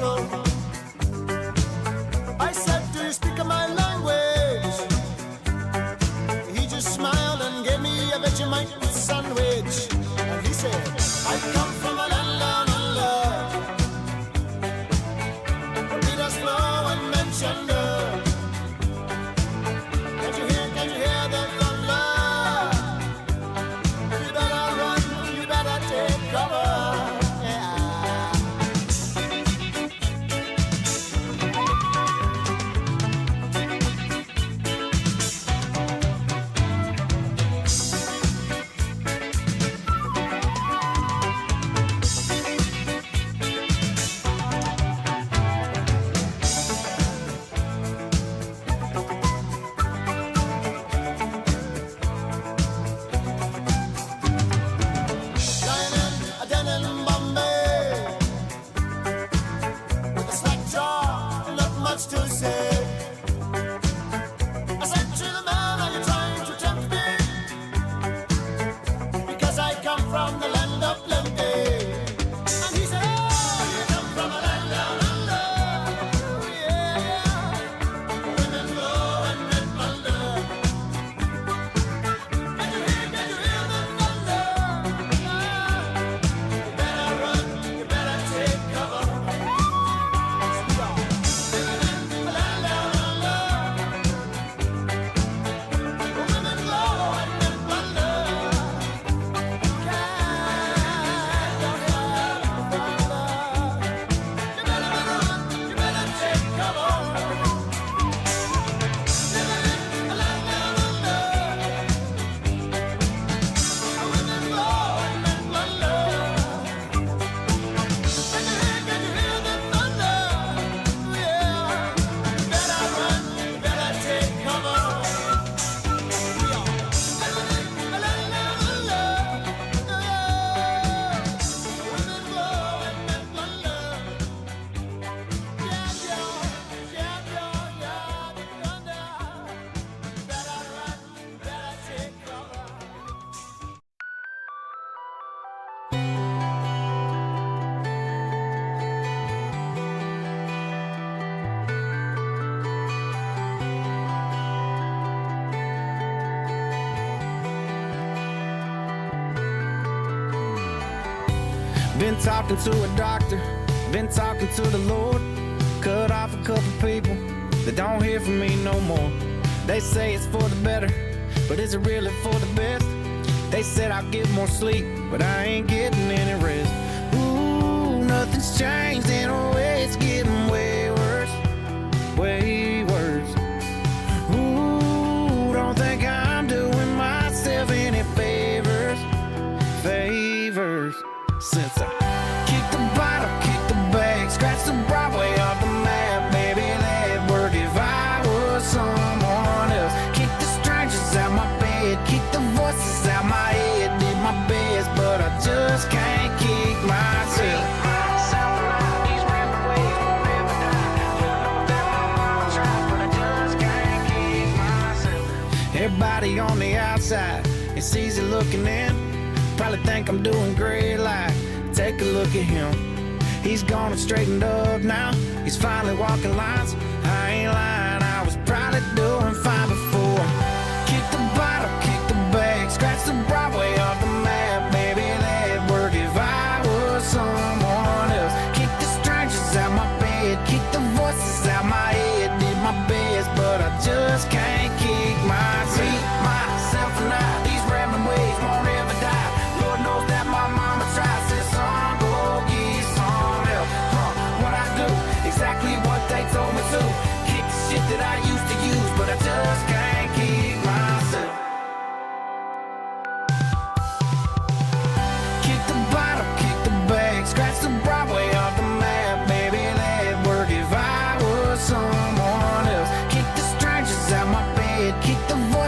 trouble. I said, do you speak my language? He just smiled and gave me a Vegemite sandwich. And he said, I come from a land down under. The beaters flow and mention the. Can you hear the thunder? You better run, you better take cover. Been talking to a doctor, been talking to the Lord. Cut off a couple people that don't hear from me no more. They say it's for the better, but is it really for the best? They said I'll get more sleep, but I ain't getting any rest. Ooh, nothing's changed in a way, it's getting way worse, way worse. Ooh, don't think I'm doing myself any favors, favors. Since I kicked the bottle, kicked the bag, scratched the Broadway off the map, maybe that'd work if I was someone else. Kicked the strangers out my bed, kicked the voices out my head, did my best, but I just can't kick myself. These random ways won't ever die. Lord knows that my mama tried, but I just can't kick myself. Everybody on the outside, it's easy looking in. Probably think I'm doing great, like, take a look at him. He's gone and straightened up now. He's finally walking lines. I ain't lying, I was probably doing fine before. Kick the bottle, kick the bag, scratch the Broadway off the map. Maybe that'd work if I was someone else. Kick the strangers out my bed, kick the voices out my head, did my best, but I just can't kick myself. Myself and I, these rambling ways won't ever die. Lord knows that my mama tried, said son, go get some help. What I do, exactly what they told me to. Kick the shit that I used to use, but I just can't keep myself. Kick the bottle, kick the bag, scratch the Broadway off the map. Maybe that'd work if I was someone else. Kick the strangers out my bed, kick the voice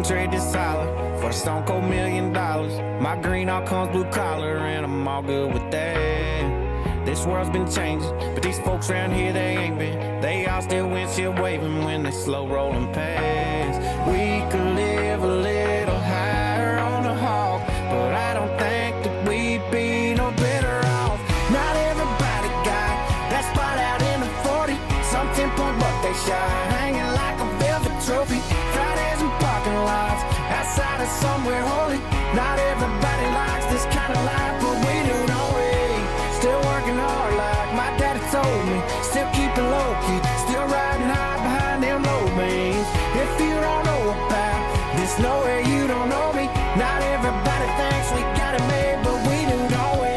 wouldn't trade this holler for a stone cold $1,000,000. My green all comes blue collar, and I'm all good with that. This world's been changing, but these folks around here, they ain't been. They all still windshield waving when they slow rolling past. We could live a little higher on the hog, but I don't think that we'd be no better off. Not everybody got that spot out in the 40. Some 10-point, but they shine, hanging like a velvet trophy. Fridays in parking lots, outside of somewhere holy. Not everybody likes this kind of life, but we do, don't we? Still working hard like my daddy told me. Still keeping low key, still riding high behind them low beams. If you don't know about this nowhere, you don't know me. Not everybody thinks we got it made, but we do, don't we?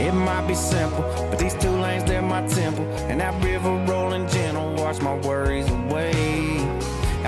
It might be simple, but these 2 lanes, they're my temple. And that river rolling gentle, wash my worries away.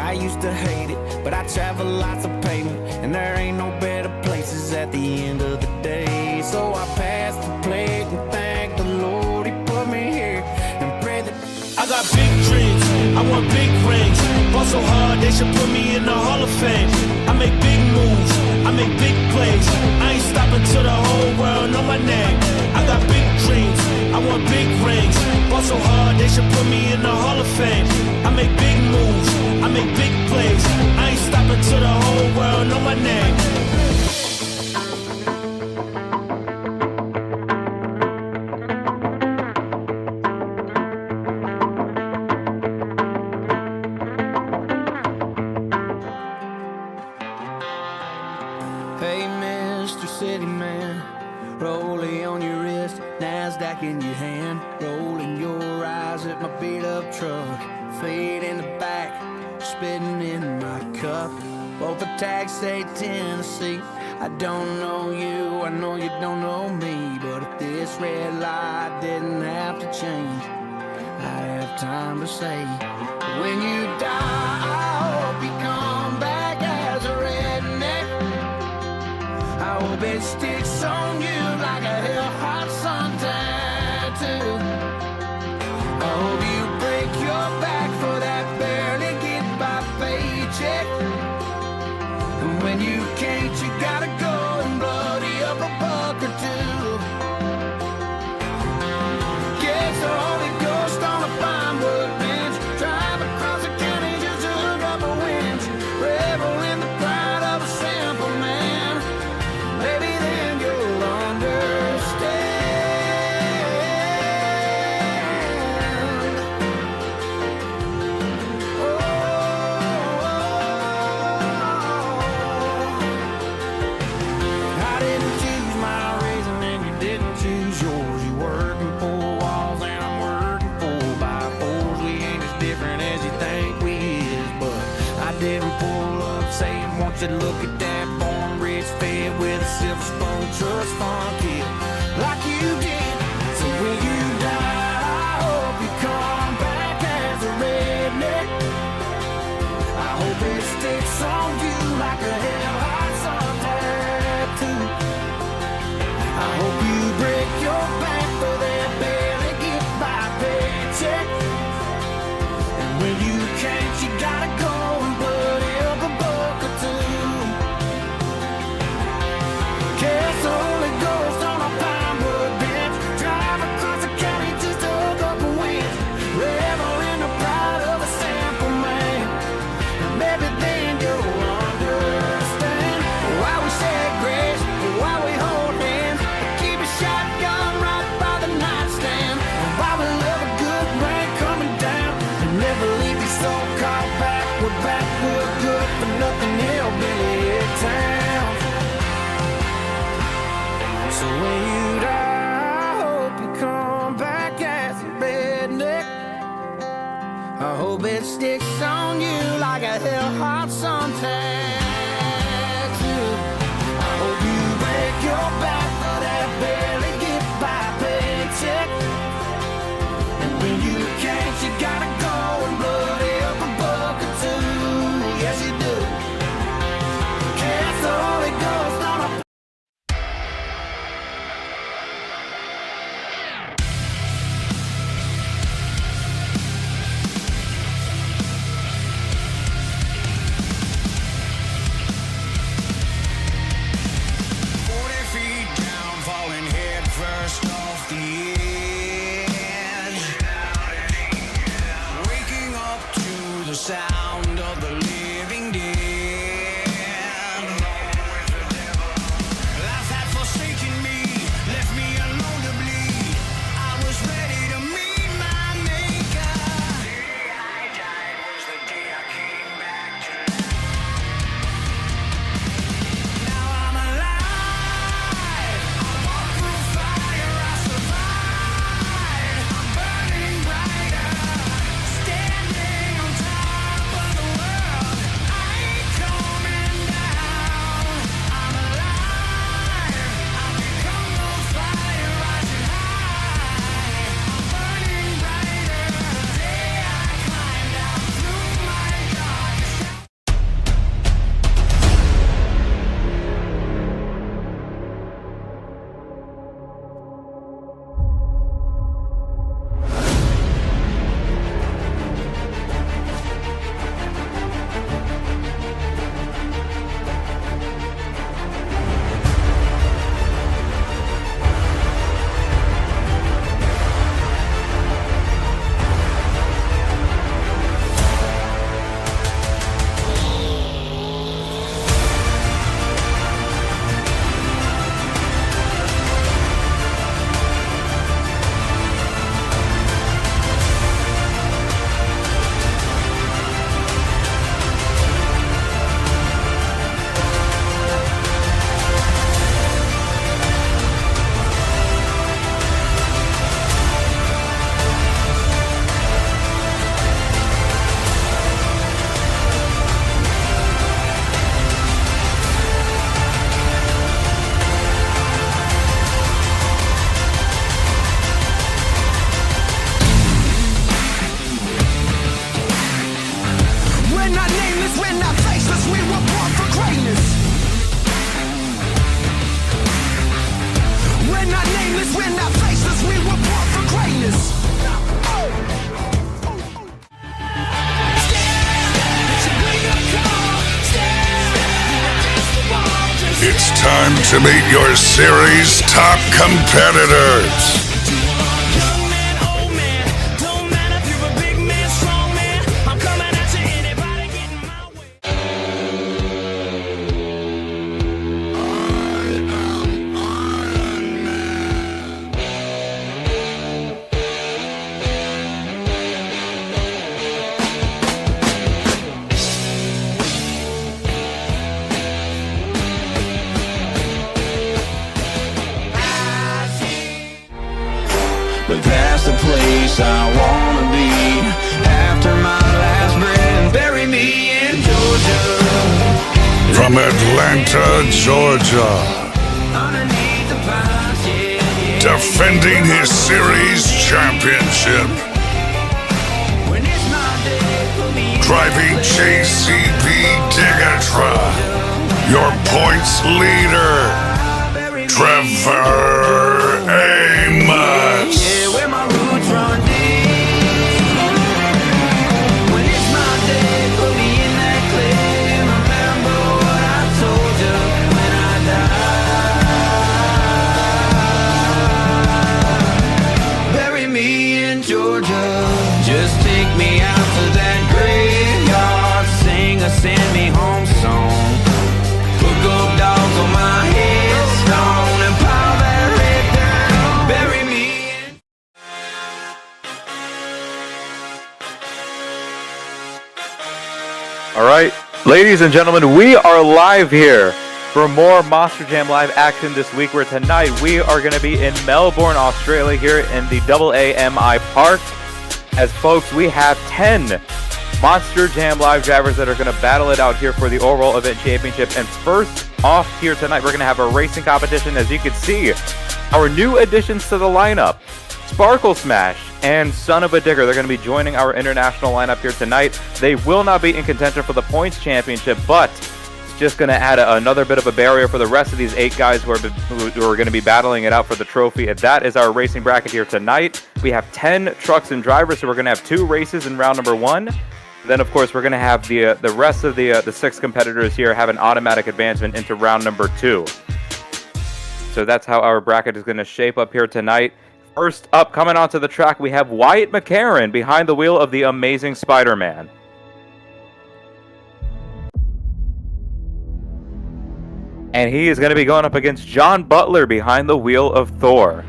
I used to hate it, but I travel lots of pavement, and there ain't no better places at the end of the day. So I pass the plate and thank the Lord He put me here, and pray that I got big dreams, I want big rings. Ball so hard, they should put me in the Hall of Fame. I make big moves, I make big plays. I ain't stopping till the whole world know my name. I got big dreams, I want big rings. Ball so hard, they should put me in the Hall of Fame. I make big moves, I make big plays. I ain't stopping till the whole world know my name. Hey, Mr. City Man, rollie on your wrist, NASDAQ in your hand, rolling your eyes at my beat-up truck, fade in the back, spitting in my cup. Both the tags say Tennessee. I don't know you, I know you don't know me, but if this red light didn't have to change, I have time to say, when you die, I hope you come back as a redneck. I hope it sticks on you like a hell-hot sun tattoo. I hope you break your back for that barely get-by paycheck. And when you can't, you gotta go and bloody up a buck or two. Get the Holy Ghost on a fine wood bench, drive across the county just to hook up a winch, revel in the pride of a simple man. Maybe then you'll understand. I didn't choose my reason and you didn't choose yours. You working 4 walls and I'm working 4x4s. We ain't as different as you think we is, but I didn't pull up saying, won't you look at that born rich fed with a silver spoon trust fund kid like you did. So when you die, I hope you come back as a redneck. I hope it sticks on you like a hell-hot sun tattoo. I hope you break your back for that barely get-by paycheck. And when you can't, you gotta go and bloody up a buck or two. Cast the Holy Ghost on a pine wood bench, drive across the county just to hook up a winch, revel in the pride of a simple man. And maybe then you'll understand why we say grace, why we hold hands, keep a shotgun right by the nightstand, and why we love a good rain coming down, and never leave these so-called backward good for nothing hillbilly town. So when you die, I hope you come back as a redneck. I hope it sticks on you like a hell-hot sun tattoo. I hope you break your back for that barely get-by paycheck. And when you can't, you gotta go and bloody up a buck or two. Yes, you do. Cast the Holy Ghost on a It's time to meet your series' top competitors. Young man, old man, don't matter if you're a big man, strong man. I'm coming at you, anybody getting my way. But that's the place I wanna be. After my last breath, bury me in Georgia. From Atlanta, Georgia, Underneath the pines, yeah, yeah. defending his series championship, When it's my day, put me in driving JCB Digatra, your points leader, bury me. Trevor Amos. Yeah, where my roots run deep. When it's my day, put me in that clay. Remember what I told you when I died. Bury me in Georgia. Just take me out to that graveyard. Sing a send me home song. Put gold dogs on my headstone and pile that red dirt on. Bury me in. All right, ladies and gentlemen, we are live here for more Monster Jam Live action this week, where tonight we are going to be in Melbourne, Australia, here in the AAMI Park. As folks, we have 10 Monster Jam Live drivers that are going to battle it out here for the overall event championship. And first off here tonight, we're going to have a racing competition. As you can see, our new additions to the lineup, Sparkle Smash and Son of a Digger. They're going to be joining our international lineup here tonight. They will not be in contention for the points championship, but it's just going to add another bit of a barrier for the rest of these 8 guys who are going to be battling it out for the trophy. And that is our racing bracket here tonight. We have 10 trucks and drivers, so we're going to have 2 races in round number 1. Then, of course, we're going to have the rest of the 6 competitors here have an automatic advancement into round number 2. So that's how our bracket is going to shape up here tonight. First up, coming onto the track, we have Wyatt McCarron behind the wheel of the Amazing Spider-Man. And he is going to be going up against John Butler behind the wheel of Thor.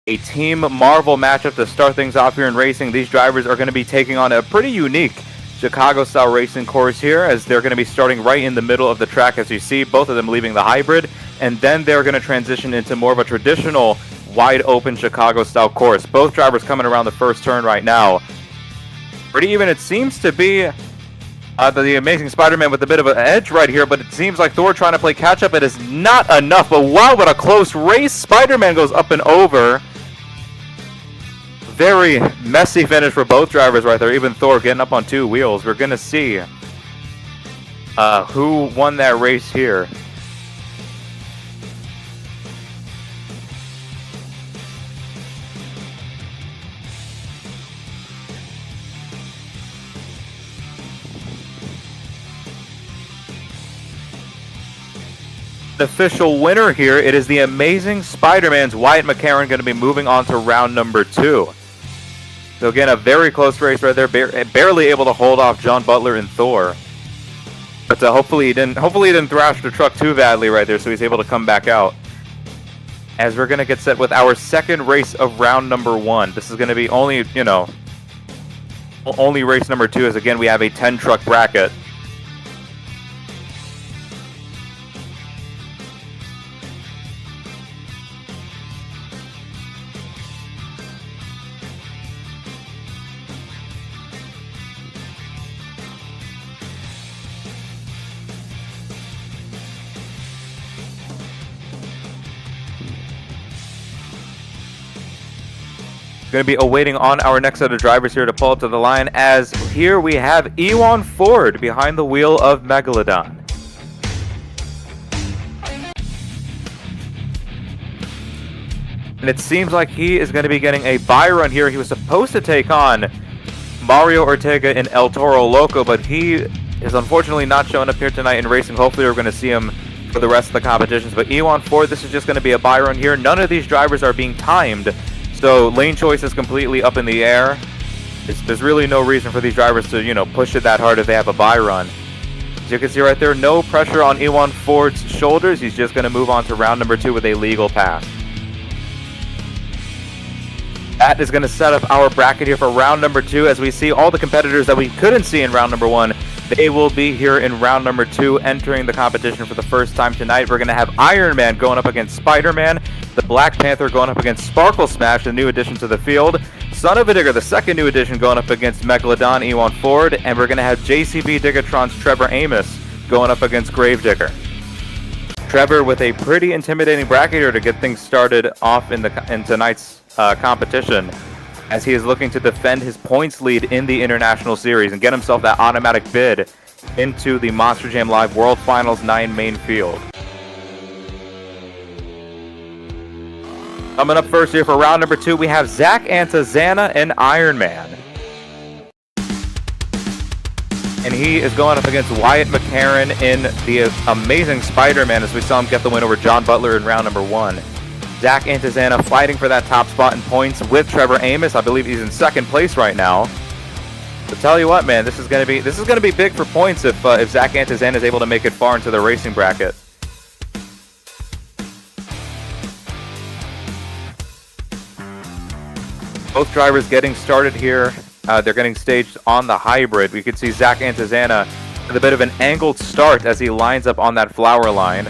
A Team Marvel matchup to start things off here in racing. These drivers are going to be taking on a pretty unique Chicago-style racing course here, as they're going to be starting right in the middle of the track, as you see, both of them leaving the hybrid, and then they're going to transition into more of a traditional wide-open Chicago-style course. Both drivers coming around the first turn right now. Pretty even, it seems to be the Amazing Spider-Man with a bit of an edge right here, but it seems like Thor trying to play catch-up. It is not enough, but wow, what a close race. Spider-Man goes up and over. Very messy finish for both drivers right there. Even Thor getting up on 2 wheels. We're going to see who won that race here. The official winner here, it is the Amazing Spider-Man's Wyatt McCarron, going to be moving on to round number 2. So again, a very close race right there, barely able to hold off John Butler and Thor. But hopefully he didn't thrash the truck too badly right there, so he's able to come back out. As we're going to get set with our second race of round number 1. This is going to be only race number 2, as again we have a 10 truck bracket. Going to be awaiting on our next set of drivers here to pull up to the line, as here we have Ewan Ford behind the wheel of Megalodon. And it seems like he is going to be getting a bye run here. He was supposed to take on Mario Ortega in El Toro Loco, but he is unfortunately not showing up here tonight in racing. Hopefully we're going to see him for the rest of the competitions. But E1 Ford, this is just going to be a buy run here. None of these drivers are being timed, so lane choice is completely up in the air. There's really no reason for these drivers to, you know, push it that hard if they have a buy run. As you can see right there, no pressure on E1 Ford's shoulders. He's just going to move on to round number 2 with a legal pass. That is going to set up our bracket here for round number 2. As we see all the competitors that we couldn't see in round number 1, they will be here in round number 2 entering the competition for the first time tonight. We're going to have Iron Man going up against Spider-Man, the Black Panther going up against Sparkle Smash, the new addition to the field, Son of a Digger, the second new addition, going up against Megalodon, E1 Ford, and we're going to have JCB Diggatron's Trevor Amos going up against Gravedigger. Trevor with a pretty intimidating bracket here to get things started off in tonight's competition, as he is looking to defend his points lead in the International Series and get himself that automatic bid into the Monster Jam Live World Finals 9 main field. Coming up first here for round number 2, we have Zach Antazana and Iron Man. And he is going up against Wyatt McCarron in the amazing Spider-Man, as we saw him get the win over John Butler in round number 1. Zach Antazana fighting for that top spot in points with Trevor Amos. I believe he's in second place right now. But tell you what, man, this is going to be big for points if Zach Antazana is able to make it far into the racing bracket. Both drivers getting started here. They're getting staged on the hybrid. We can see Zach Antazana with a bit of an angled start as he lines up on that flower line,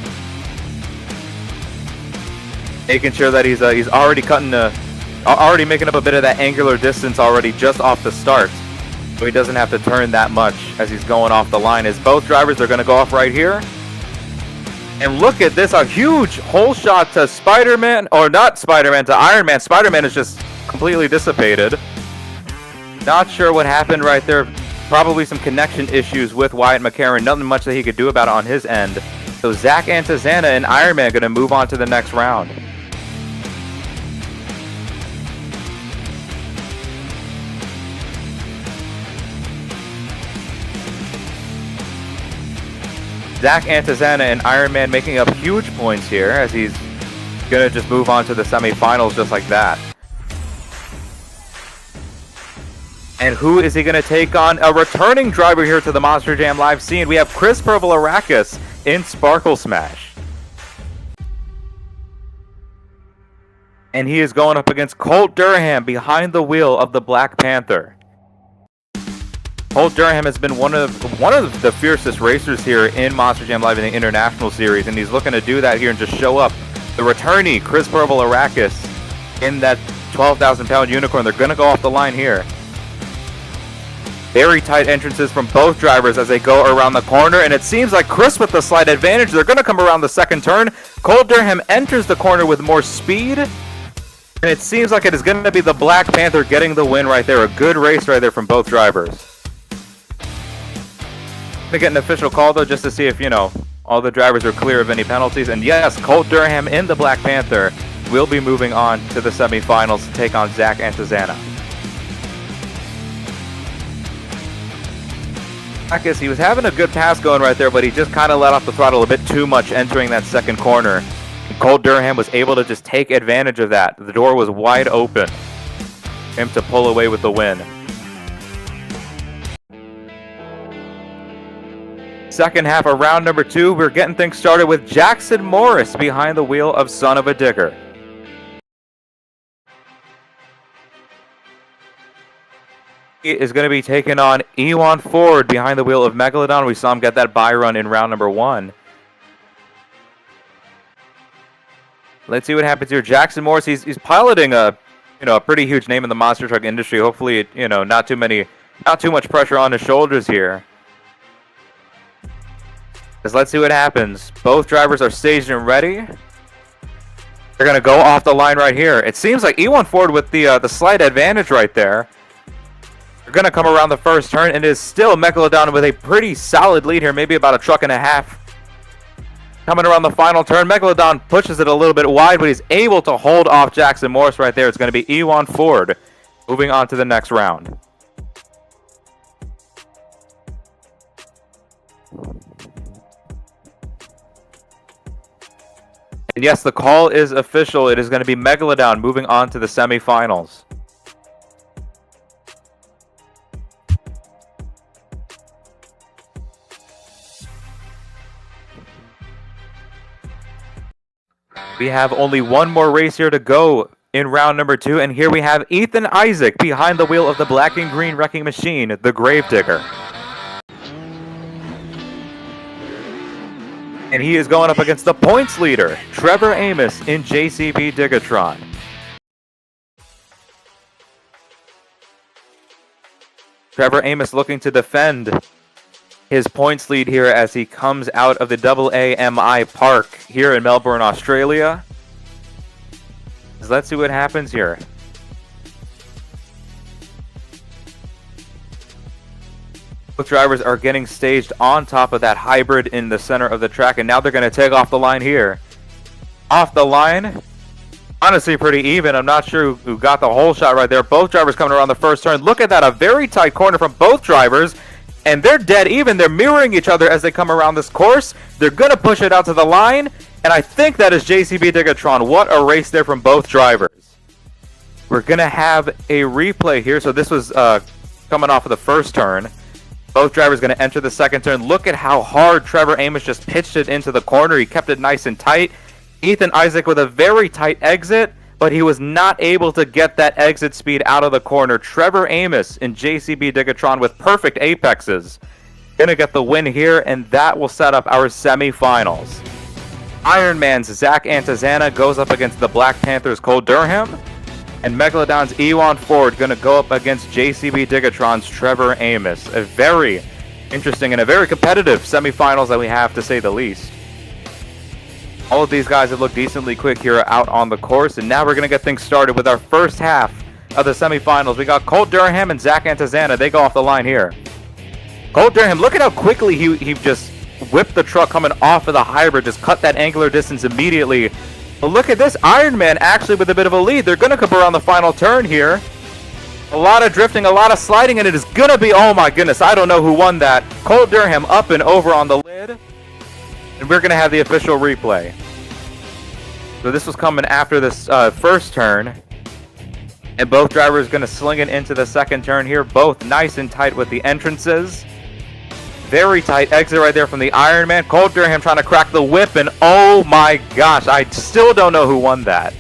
making sure that he's already already making up a bit of that angular distance already just off the start, so he doesn't have to turn that much as he's going off the line. As both drivers are going to go off right here. And look at this, a huge hole shot to Spider-Man, or not Spider-Man, to Iron Man. Spider-Man is just completely dissipated. Not sure what happened right there. Probably some connection issues with Wyatt McCarron. Nothing much that he could do about it on his end. So Zach Antazana and Iron Man going to move on to the next round. Zach Antazana and Iron Man making up huge points here, as he's going to just move on to the semifinals just like that. And who is he going to take on? A returning driver here to the Monster Jam Live scene. We have Chris Purple-Arrakis in Sparkle Smash. And he is going up against Colt Durham behind the wheel of the Black Panther. Colt Durham has been one of the fiercest racers here in Monster Jam Live in the International Series, and he's looking to do that here and just show up. The returnee, Chris Purple-Arrakis, in that 12,000-pound unicorn. They're going to go off the line here. Very tight entrances from both drivers as they go around the corner, and it seems like Chris with the slight advantage. They're going to come around the second turn. Colt Durham enters the corner with more speed, and it seems like it is going to be the Black Panther getting the win right there. A good race right there from both drivers. To get an official call though, just to see if, you know, all the drivers are clear of any penalties. And yes, Colt Durham in the Black Panther will be moving on to the semifinals to take on Zach Antazana. I guess he was having a good pass going right there, but he just kind of let off the throttle a bit too much entering that second corner. And Colt Durham was able to just take advantage of that. The door was wide open for him to pull away with the win. Second half of round number 2, we're getting things started with Jackson Morris behind the wheel of Son of a Digger. He is going to be taking on E1 Ford behind the wheel of Megalodon. We saw him get that bye run in round number 1. Let's see what happens here. Jackson Morris, he's piloting a pretty huge name in the monster truck industry. Hopefully, not too much pressure on his shoulders here. Let's see what happens. Both drivers are staged and ready. They're going to go off the line right here. It seems like E1 Ford with the slight advantage right there. They're going to come around the first turn, and it is still Megalodon with a pretty solid lead here, maybe about a truck and a half. Coming around the final turn, Megalodon pushes it a little bit wide, but he's able to hold off Jackson Morris right there. It's going to be E1 Ford moving on to the next round. And yes, the call is official. It is going to be Megalodon moving on to the semifinals. We have only one more race here to go in round number 2, and here we have Ethan Isaac behind the wheel of the black and green wrecking machine, the Gravedigger. And he is going up against the points leader, Trevor Amos in JCB Digatron. Trevor Amos looking to defend his points lead here as he comes out of the AAMI Park here in Melbourne, Australia. So let's see what happens here. Both drivers are getting staged on top of that hybrid in the center of the track, and now they're going to take off the line here. Off the line, honestly pretty even. I'm not sure who got the whole shot right there. Both drivers coming around the first turn. Look at that, a very tight corner from both drivers, and they're dead even. They're mirroring each other as they come around this course. They're going to push it out to the line, and I think that is JCB Digatron. What a race there from both drivers. We're going to have a replay here. So this was coming off of the first turn. Both drivers going to enter the second turn. Look at how hard Trevor Amos just pitched it into the corner. He kept it nice and tight. Ethan Isaac with a very tight exit, but he was not able to get that exit speed out of the corner. Trevor Amos in JCB Digatron with perfect apexes. Going to get the win here, and that will set up our semifinals. Ironman's Zach Antazana goes up against the Black Panthers' Cole Durham. And Megalodon's Ewan Ford going to go up against JCB Digatron's Trevor Amos. A very interesting and a very competitive semifinals that we have, to say the least. All of these guys have looked decently quick here out on the course. And now we're going to get things started with our first half of the semifinals. We got Colt Durham and Zach Antazana. They go off the line here. Colt Durham, look at how quickly he just whipped the truck coming off of the hybrid. Just cut that angular distance immediately. But look at this, Ironman actually with a bit of a lead. They're going to come around the final turn here. A lot of drifting, a lot of sliding, and it is going to be, oh my goodness, I don't know who won that. Colt Durham up and over on the lid. And we're going to have the official replay. So this was coming after this first turn. And both drivers going to sling it into the second turn here. Both nice and tight with the entrances. Very tight exit right there from the Ironman. Colt Durham trying to crack the whip, and oh my gosh, I still don't know who won that.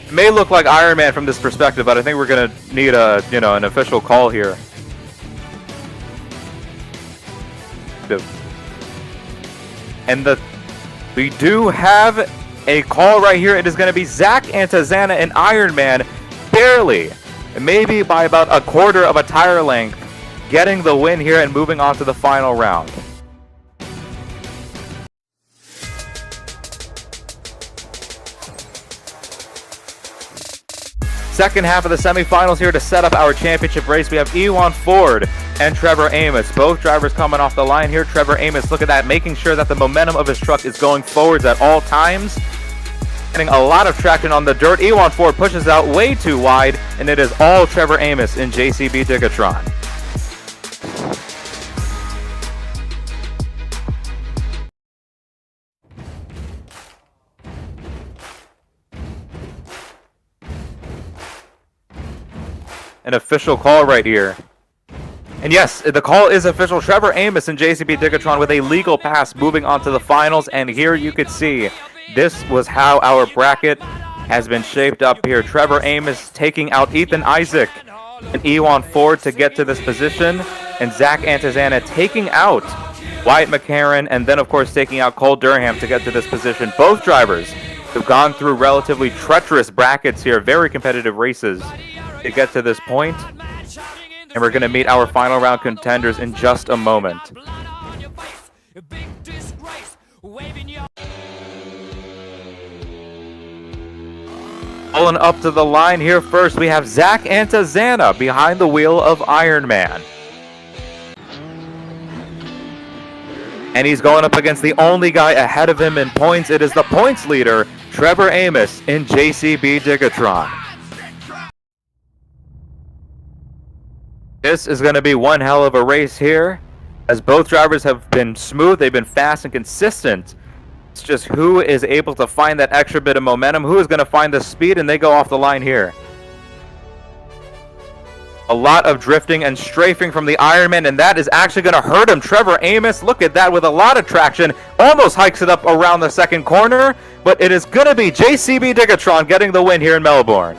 It may look like Ironman from this perspective, but I think we're gonna need an official call here. And we do have a call right here. It is going to be Zach Antazana and Ironman, barely, maybe by about a quarter of a tire length, getting the win here and moving on to the final round. Second half of the semifinals here to set up our championship race. We have Ewan Ford and Trevor Amos. Both drivers coming off the line here. Trevor Amos, look at that, making sure that the momentum of his truck is going forwards at all times. Getting a lot of traction on the dirt. Ewan Ford pushes out way too wide, and it is all Trevor Amos in JCB Digatron. An official call right here. And yes, the call is official. Trevor Amos and JCB Digatron with a legal pass moving on to the finals. And here you could see this was how our bracket has been shaped up here. Trevor Amos taking out Ethan Isaac and Ewan Ford to get to this position. And Zach Antazana taking out Wyatt McCarran, and then of course taking out Cole Durham to get to this position. Both drivers have gone through relatively treacherous brackets here. Very competitive races to get to this point. And we're going to meet our final round contenders in just a moment. Pulling up to the line here first, we have Zach Antazana behind the wheel of Ironman. And he's going up against the only guy ahead of him in points. It is the points leader, Trevor Amos in JCB Digatron. This is going to be one hell of a race here, as both drivers have been smooth, they've been fast and consistent It's just who is able to find that extra bit of momentum, who is going to find the speed, and they go off the line here. A lot of drifting and strafing from the Ironman, and that is actually going to hurt him. Trevor Amos, look at that, with a lot of traction, almost hikes it up around the second corner, but it is going to be JCB Digatron getting the win here in Melbourne.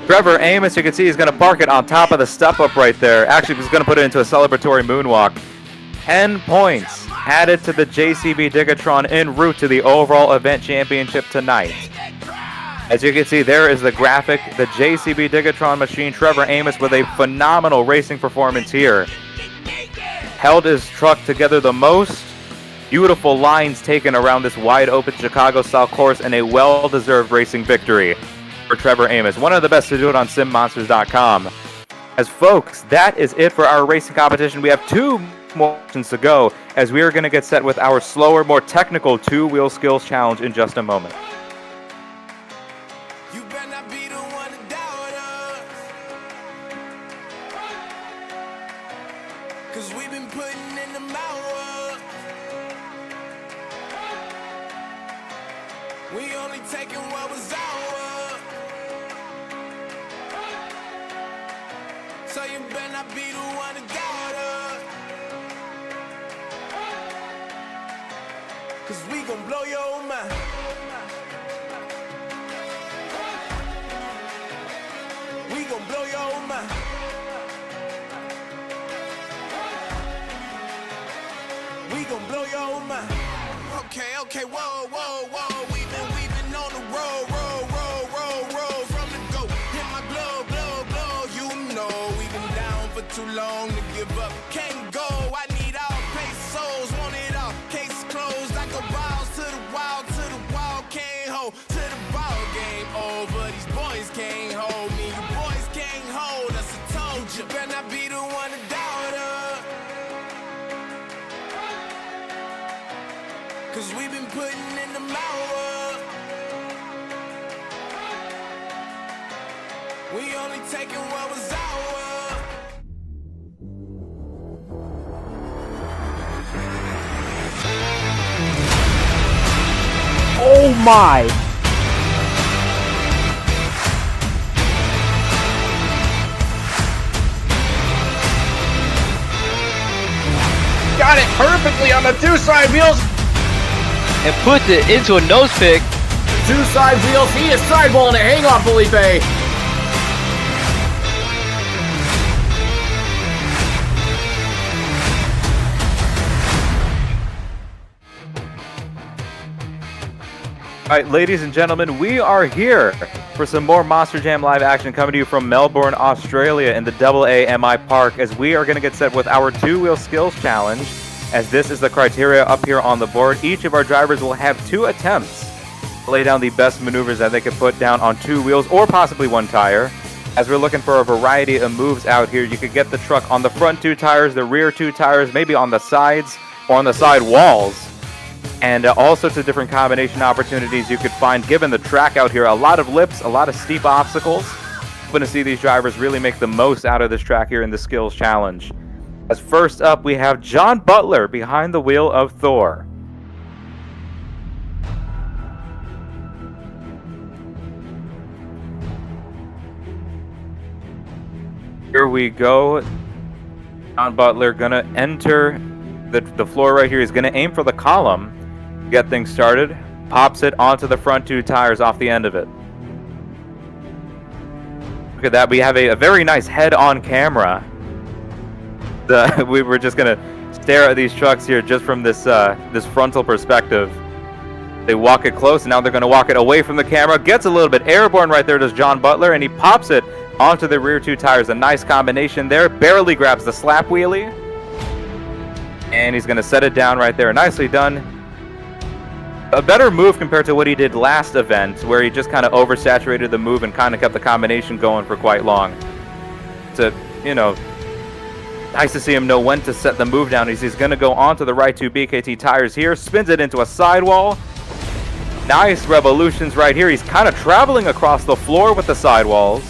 Trevor Amos, you can see he's going to park it on top of the step-up right there. Actually, he's going to put it into a celebratory moonwalk. 10 points added to the JCB Digatron en route to the overall event championship tonight. As you can see, there is the graphic. The JCB Digatron machine, Trevor Amos, with a phenomenal racing performance here. Held his truck together the most. Beautiful lines taken around this wide-open Chicago-style course, and a well-deserved racing victory for Trevor Amos. One of the best to do it on simmonsters.com. As folks, that is it for our racing competition. We have 2 more options to go, as we are going to get set with our slower, more technical 2-wheel skills challenge in just a moment. You better not be the one to doubt us, 'cause we've been putting in the hours. We only taking what was ours, so you better not be the one to doubt us, 'cause we gon' blow your mind. We gon' blow your mind. We gon' blow your mind. Okay, whoa, whoa, whoa. We've been on the road, roll from the go. Hit my blow. You know we've been down for too long to give up. Can't go. I need all pesos, want it all. Case closed. I go balls to the wall, can't hold to the ball game over. These boys can't hold me. You boys can't hold us. I told you, better not be the one to doubt us, 'cause we've been putting in the hours. We only taking what was ours. Oh my! Got it perfectly on the 2 side wheels. And puts it into a nose pick. 2 side wheels. He is sideballing it. Hang on, Felipe. All right, ladies and gentlemen, we are here for some more Monster Jam live action coming to you from Melbourne, Australia in the AAMI Park, as we are going to get set with our 2-wheel skills challenge, as this is the criteria up here on the board. Each of our drivers will have 2 attempts to lay down the best maneuvers that they can put down on 2 wheels or possibly 1 tire. As we're looking for a variety of moves out here, you could get the truck on the front 2 tires, the rear 2 tires, maybe on the sides or on the side walls. And all sorts of different combination opportunities you could find given the track out here. A lot of lips, a lot of steep obstacles. Hoping to see these drivers really make the most out of this track here in the skills challenge. As first up, we have John Butler behind the wheel of Thor. Here we go. John Butler gonna enter the floor right here. He's gonna aim for the column. Get things started, pops it onto the front 2 tires off the end of it. Look at that, we have a very nice head-on camera. We were just gonna stare at these trucks here just from this this frontal perspective. They walk it close, and now they're gonna walk it away from the camera. Gets a little bit airborne right there, does John Butler, and he pops it onto the rear 2 tires. A nice combination there, barely grabs the slap wheelie. And he's gonna set it down right there, nicely done. A better move compared to what he did last event, where he just kind of oversaturated the move and kind of kept the combination going for quite long. So, you know, nice to see him know when to set the move down. He's going to go onto the right 2 BKT tires here, spins it into a sidewall. Nice revolutions right here. He's kind of traveling across the floor with the sidewalls.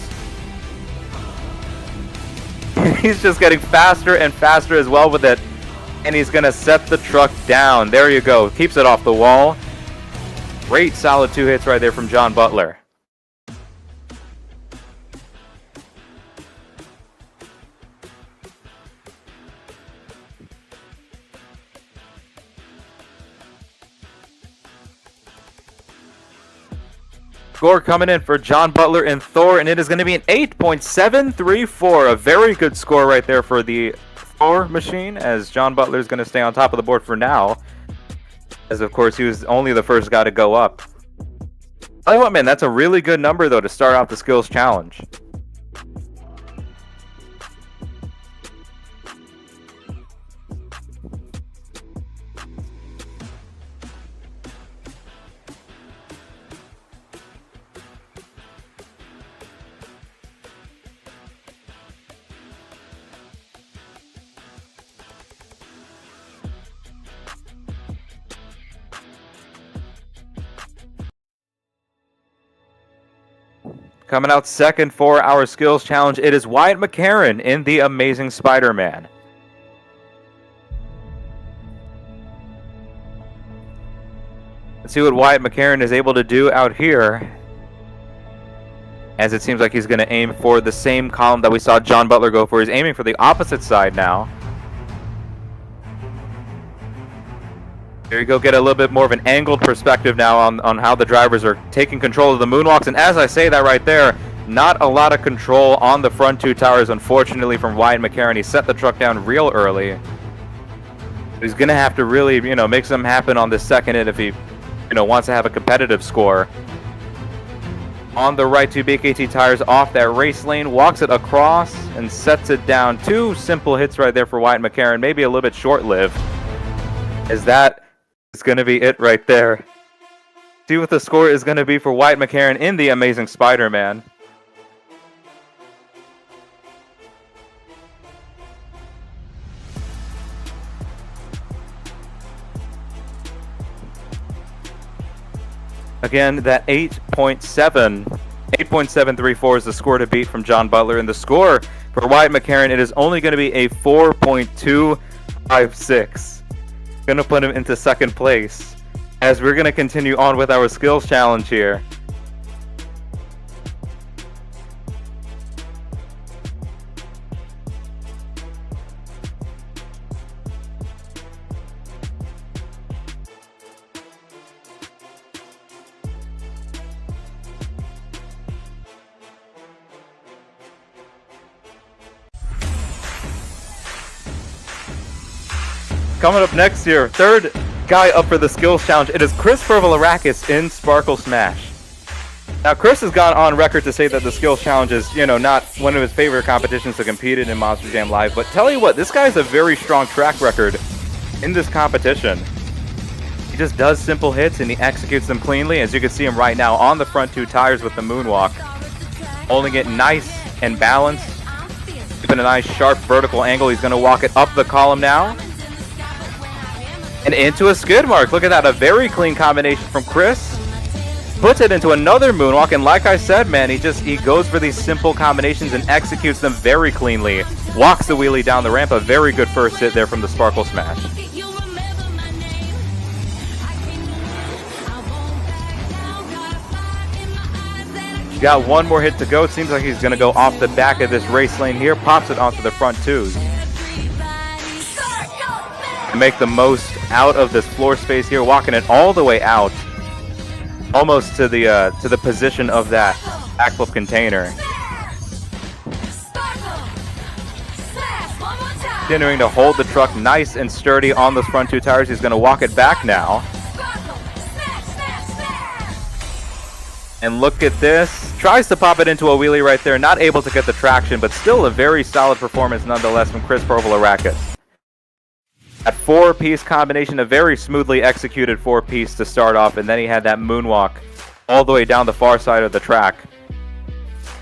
He's just getting faster and faster as well with it. And he's going to set the truck down. There you go. Keeps it off the wall. Great solid 2 hits right there from John Butler. Score coming in for John Butler and Thor, and it is going to be an 8.734. A very good score right there for the Thor machine, as John Butler is going to stay on top of the board for now. As, of course, he was only the first guy to go up. Tell you what, man, that's a really good number, though, to start off the skills challenge. Coming out second for our skills challenge, it is Wyatt McCarron in The Amazing Spider-Man. Let's see what Wyatt McCarron is able to do out here, as it seems like he's going to aim for the same column that we saw John Butler go for. He's aiming for the opposite side now. Here you go, get a little bit more of an angled perspective now on how the drivers are taking control of the moonwalks. And as I say that right there, not a lot of control on the front 2 towers, unfortunately, from Wyatt McCarron. He set the truck down real early. He's going to have to really, make something happen on this second hit if he, wants to have a competitive score. On the right 2 BKT tires off that race lane, walks it across and sets it down. 2 simple hits right there for Wyatt McCarron, maybe a little bit short-lived, as that is going to be it right there. See what the score is going to be for Wyatt McCarron in The Amazing Spider-Man. Again, that 8.734 is the score to beat from John Butler. And the score for Wyatt McCarron, it is only going to be a 4.256. Going to put him into second place, as we're going to continue on with our skills challenge here. Coming up next here, third guy up for the skills challenge, it is Chris Pervolarakis in Sparkle Smash. Now, Chris has gone on record to say that the skills challenge is, not one of his favorite competitions to compete in Monster Jam Live. But tell you what, this guy has a very strong track record in this competition. He just does simple hits and he executes them cleanly. As you can see him right now on the front 2 tires with the moonwalk, holding it nice and balanced, keeping a nice sharp vertical angle. He's going to walk it up the column now. And into a skid mark. Look at that. A very clean combination from Chris. Puts it into another moonwalk. And like I said, man, he goes for these simple combinations and executes them very cleanly. Walks the wheelie down the ramp. A very good first hit there from the Sparkle Smash. Got one more hit to go. It seems like he's going to go off the back of this race lane here. Pops it onto the front 2s. Make the most out of this floor space here, walking it all the way out, almost to the position of that backflip container. Continuing to hold the truck nice and sturdy on those front 2 tires. He's going to walk it back now. And look at this. Tries to pop it into a wheelie right there. Not able to get the traction, but still a very solid performance nonetheless from Chris Pervolarakis. That 4-piece combination, a very smoothly executed 4-piece to start off, and then he had that moonwalk all the way down the far side of the track.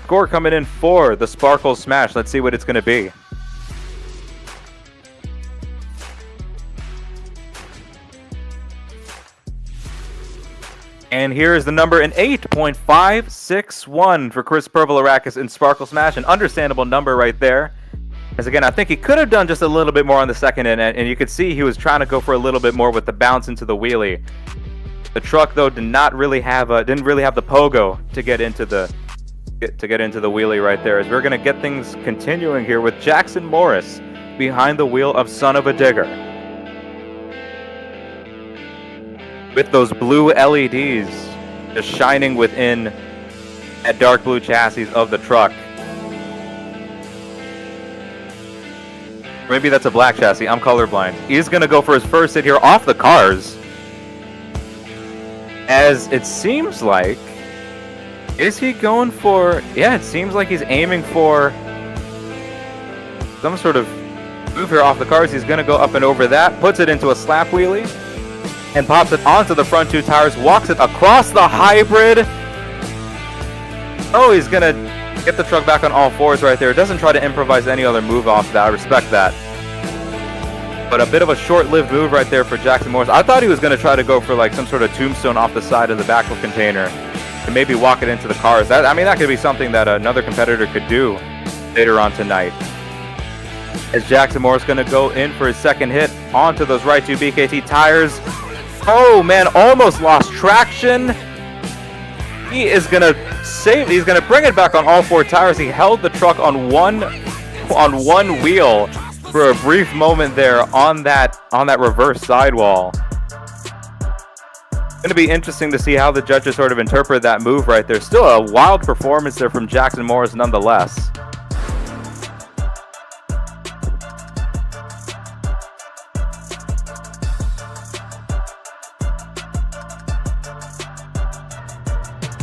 Score coming in for the Sparkle Smash. Let's see what it's going to be. And here's the number, an 8.561 for Chris Pervolarakis in Sparkle Smash. An understandable number right there. As again, I think he could have done just a little bit more on the second hit, and you could see he was trying to go for a little bit more with the bounce into the wheelie. The truck though didn't really have the pogo to get into the wheelie right there. As we're gonna get things continuing here with Jackson Morris behind the wheel of Son of a Digger, with those blue LEDs just shining within that dark blue chassis of the truck. Maybe that's a black chassis. I'm colorblind. He's gonna go for his first hit here off the cars. As it seems like, is he going for? Yeah, it seems like he's aiming for some sort of move here off the cars. He's gonna go up and over that, puts it into a slap wheelie, and pops it onto the front two tires. Walks it across the hybrid. Oh, he's gonna get the truck back on all fours right there. Doesn't try to improvise any other move off that. I respect that. But a bit of a short-lived move right there for Jackson Morris. I thought he was going to try to go for like some sort of tombstone off the side of the backflip container and maybe walk it into the cars. That could be something that another competitor could do later on tonight. As Jackson Morris going to go in for his second hit onto those right two BKT tires. Oh man, almost lost traction. He is going to save. He's going to bring it back on all four tires. He held the truck on one wheel for a brief moment there on that reverse sidewall. It's going to be interesting to see how the judges sort of interpret that move right there. Still a wild performance there from Jackson Morris nonetheless.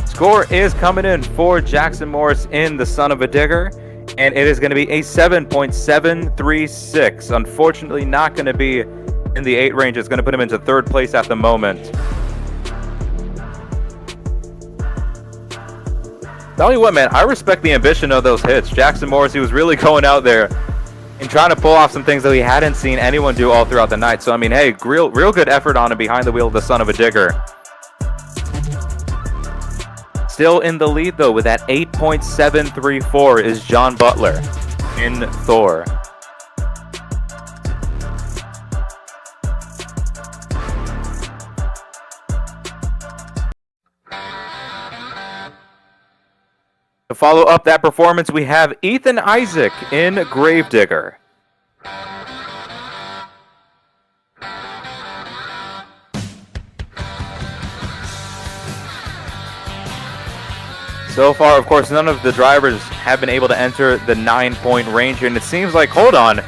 Score is coming in for Jackson Morris in the Son of a Digger, and it is going to be a 7.736. Unfortunately, not going to be in the 8 range. It's going to put him into third place at the moment. Tell you what, man, I respect the ambition of those hits. Jackson Morris, he was really going out there and trying to pull off some things that we hadn't seen anyone do all throughout the night. So, I mean, hey, real good effort on him behind the wheel of the Son of a Digger. Still in the lead, though, with that 8.734 is John Butler in Thor. To follow up that performance, we have Ethan Isaac in Gravedigger. So far, of course, none of the drivers have been able to enter the 9-point range, and it seems like, hold on.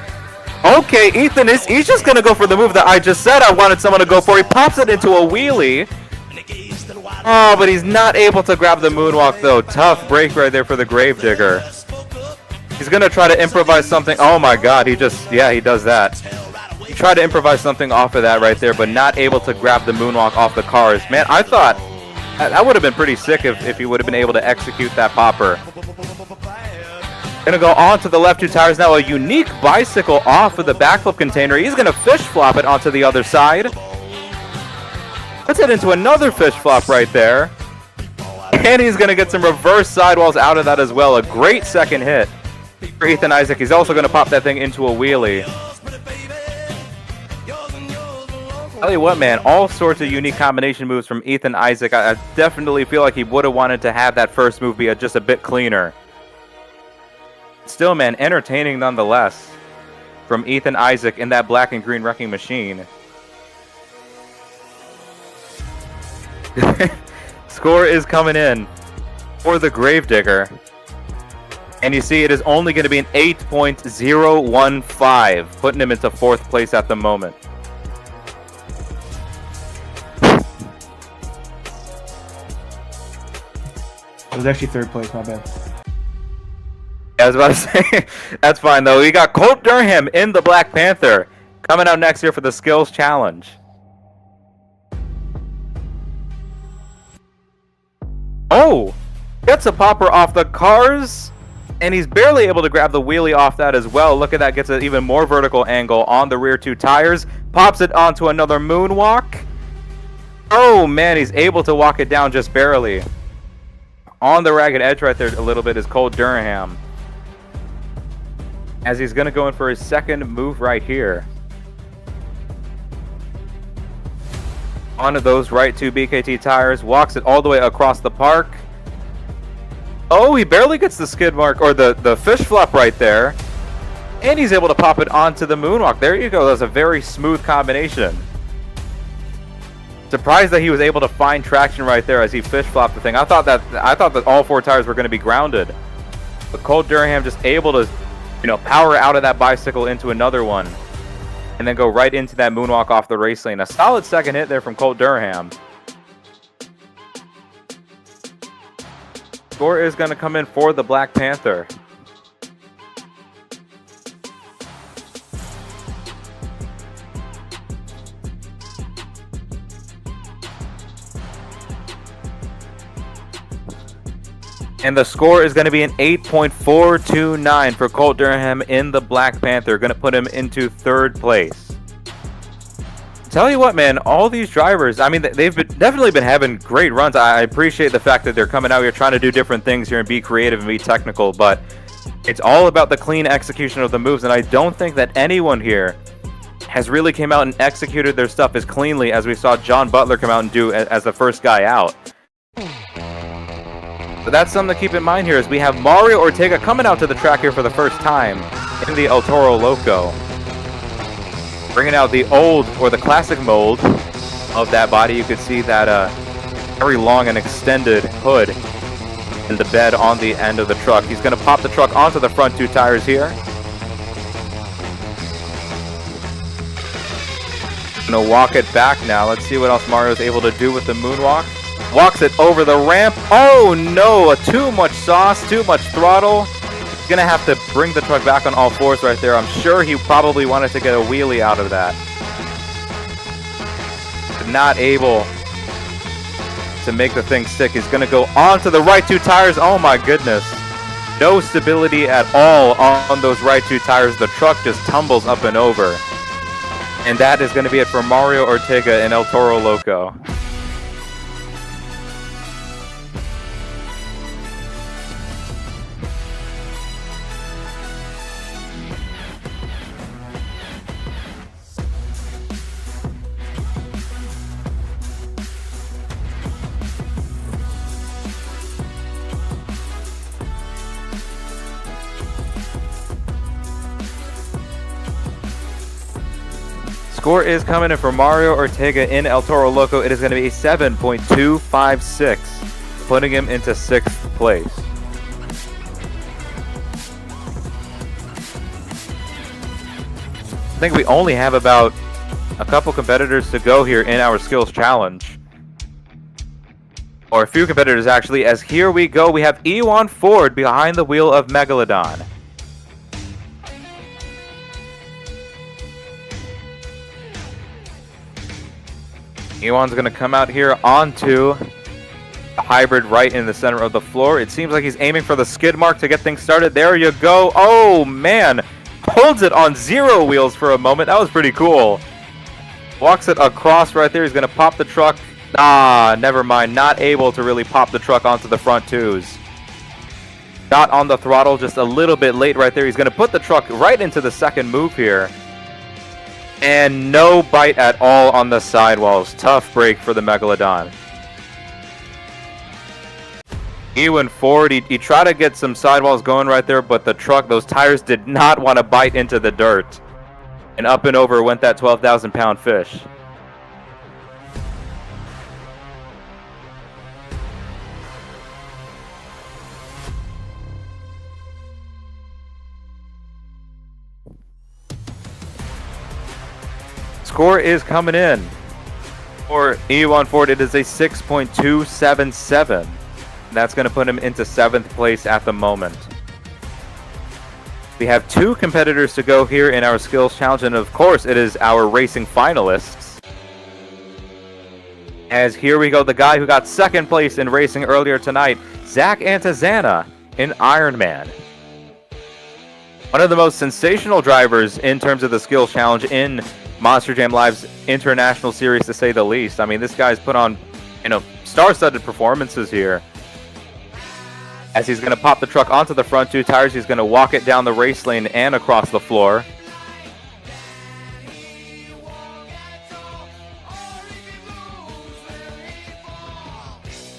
Okay, Ethan he's just going to go for the move that I just said I wanted someone to go for. He pops it into a wheelie. Oh, but he's not able to grab the moonwalk, though. Tough break right there for the Gravedigger. He's going to try to improvise something. Oh, my God. He does that. He tried to improvise something off of that right there, but not able to grab the moonwalk off the cars. Man, I thought that would have been pretty sick if he would have been able to execute that popper. Going to go on to the left two tires now. A unique bicycle off of the backflip container. He's going to fish flop it onto the other side. Let's head into another fish flop right there. And he's going to get some reverse sidewalls out of that as well. A great second hit for Ethan Isaac. He's also going to pop that thing into a wheelie. Tell you what, man, all sorts of unique combination moves from Ethan Isaac. I definitely feel like he would have wanted to have that first move be just a bit cleaner. Still, man, entertaining nonetheless from Ethan Isaac in that black and green wrecking machine. Score is coming in for the Gravedigger. And you see it is only going to be an 8.015, putting him into fourth place at the moment. It was actually third place, my bad. I was about to say, that's fine though. We got Colt Durham in the Black Panther coming out next year for the Skills Challenge. Oh, gets a popper off the cars, and he's barely able to grab the wheelie off that as well. Look at that, gets an even more vertical angle on the rear two tires, pops it onto another moonwalk. Oh man, he's able to walk it down just barely. On the ragged edge right there a little bit is Colt Durham. as he's going to go in for his second move right here. One of those right two BKT tires, walks it all the way across the park. Oh, he barely gets the skid mark, or the fish flop right there. And he's able to pop it onto the moonwalk. There you go. That was a very smooth combination. Surprised that he was able to find traction right there as he fish flopped the thing. I thought that all four tires were going to be grounded. But Colt Durham just able to, power out of that bicycle into another one. And then go right into that moonwalk off the race lane. A solid second hit there from Colt Durham. Score is going to come in for the Black Panther. And the score is going to be an 8.429 for Colt Durham in the Black Panther. Going to put him into third place. Tell you what, man, all these drivers, I mean, they've definitely been having great runs. I appreciate the fact that they're coming out here trying to do different things here and be creative and be technical, but it's all about the clean execution of the moves, and I don't think that anyone here has really came out and executed their stuff as cleanly as we saw John Butler come out and do as the first guy out. But that's something to keep in mind here as we have Mario Ortega coming out to the track here for the first time in the El Toro Loco. Bringing out the old, or the classic mold of that body. You could see that very long and extended hood in the bed on the end of the truck. He's going to pop the truck onto the front two tires here. Going to walk it back now. Let's see what else Mario's able to do with the moonwalk. Walks it over the ramp. Oh no, too much sauce, too much throttle. He's going to have to bring the truck back on all fours right there. I'm sure he probably wanted to get a wheelie out of that. But not able to make the thing stick. He's going to go onto the right two tires. Oh my goodness. No stability at all on those right two tires. The truck just tumbles up and over. And that is going to be it for Mario Ortega in El Toro Loco. Score is coming in for Mario Ortega in El Toro Loco. It is going to be a 7.256, putting him into 6th place. I think we only have about a couple competitors to go here in our skills challenge. Or a few competitors actually, as here we go. We have Ewan Ford behind the wheel of Megalodon. Ewan's going to come out here onto the hybrid right in the center of the floor. It seems like he's aiming for the skid mark to get things started. There you go. Oh, man. Holds it on zero wheels for a moment. That was pretty cool. Walks it across right there. He's going to pop the truck. Ah, never mind. Not able to really pop the truck onto the front twos. Got on the throttle just a little bit late right there. He's going to put the truck right into the second move here. And no bite at all on the sidewalls. Tough break for the Megalodon. Ewan Ford, he tried to get some sidewalls going right there, but the truck, those tires did not want to bite into the dirt. And up and over went that 12,000-pound fish. Score is coming in for Ewan Ford. It is a 6.277. That's going to put him into 7th place at the moment. We have 2 competitors to go here in our skills challenge, and of course it is our racing finalists. As here we go, the guy who got 2nd place in racing earlier tonight, Zach Antazana in Ironman. One of the most sensational drivers in terms of the skills challenge in Monster Jam Live's International Series, to say the least. I mean, this guy's put on, star-studded performances here. As he's going to pop the truck onto the front two tires, he's going to walk it down the race lane and across the floor.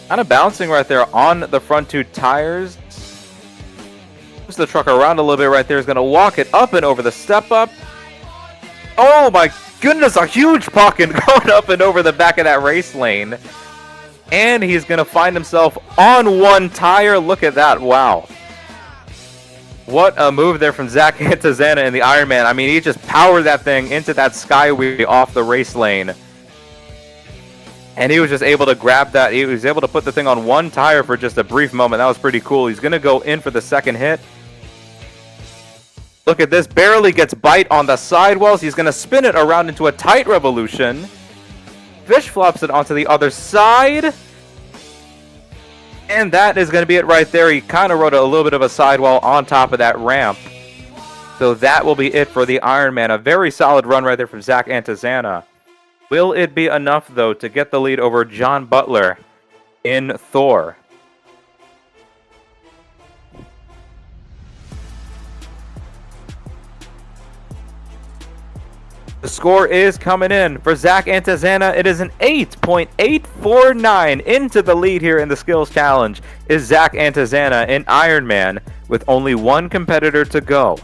Kind of bouncing right there on the front two tires. Moves the truck around a little bit right there. He's going to walk it up and over the step up. Oh my goodness, a huge pocket going up and over the back of that race lane. And he's going to find himself on one tire. Look at that. Wow. What a move there from Zach Antezana in the Ironman. I mean, he just powered that thing into that skyway off the race lane. And he was just able to grab that. He was able to put the thing on one tire for just a brief moment. That was pretty cool. He's going to go in for the second hit. Look at this. Barely gets bite on the sidewalls. He's going to spin it around into a tight revolution. Fish flops it onto the other side. And that is going to be it right there. He kind of rode a little bit of a sidewall on top of that ramp. So that will be it for the Ironman. A very solid run right there from Zach Antezana. Will it be enough, though, to get the lead over John Butler in Thor? The score is coming in for Zach Antezana. It is an 8.849. Into the lead here in the Skills Challenge is Zach Antezana in Ironman with only one competitor to go.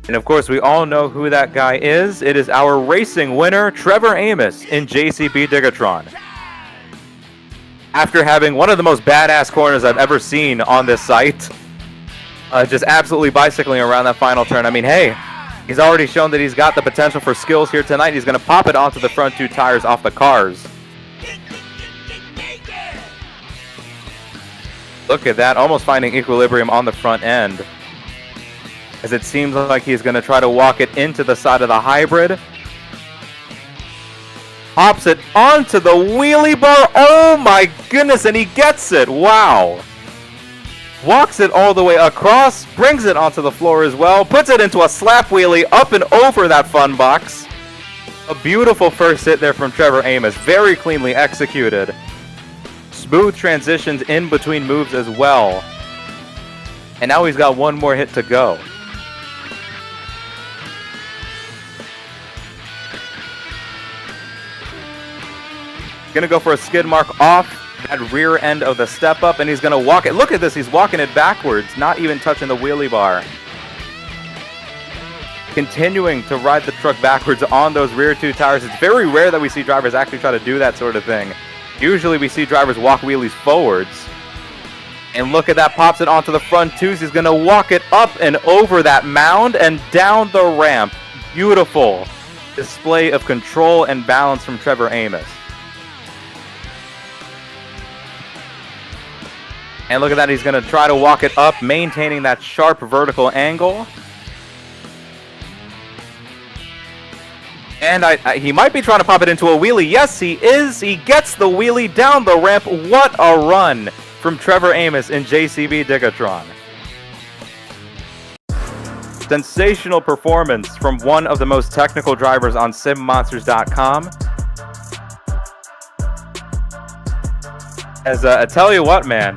And of course, we all know who that guy is. It is our racing winner, Trevor Amos in JCB Digatron. After having one of the most badass corners I've ever seen on this site, just absolutely bicycling around that final turn. I mean, hey, he's already shown that he's got the potential for skills here tonight. He's going to pop it onto the front two tires off the cars. Look at that, almost finding equilibrium on the front end. As it seems like he's going to try to walk it into the side of the hybrid. Hops it onto the wheelie bar. Oh my goodness, and he gets it. Wow. Walks it all the way across, brings it onto the floor as well, puts it into a slap wheelie up and over that fun box. A beautiful first hit there from Trevor Amos. Very cleanly executed. Smooth transitions in between moves as well. And now he's got one more hit to go. Gonna go for a skid mark off that rear end of the step up, and he's gonna walk it. Look at this, he's walking it backwards, not even touching the wheelie bar. Continuing to ride the truck backwards on those rear two tires. It's very rare that we see drivers actually try to do that sort of thing. Usually we see drivers walk wheelies forwards. And look at that, pops it onto the front twos. He's gonna walk it up and over that mound and down the ramp. Beautiful display of control and balance from Trevor Amos. And look at that, he's going to try to walk it up, maintaining that sharp vertical angle. And he might be trying to pop it into a wheelie. Yes, he is. He gets the wheelie down the ramp. What a run from Trevor Amos in JCB Digatron. Sensational performance from one of the most technical drivers on SimMonsters.com. As I tell you what, man.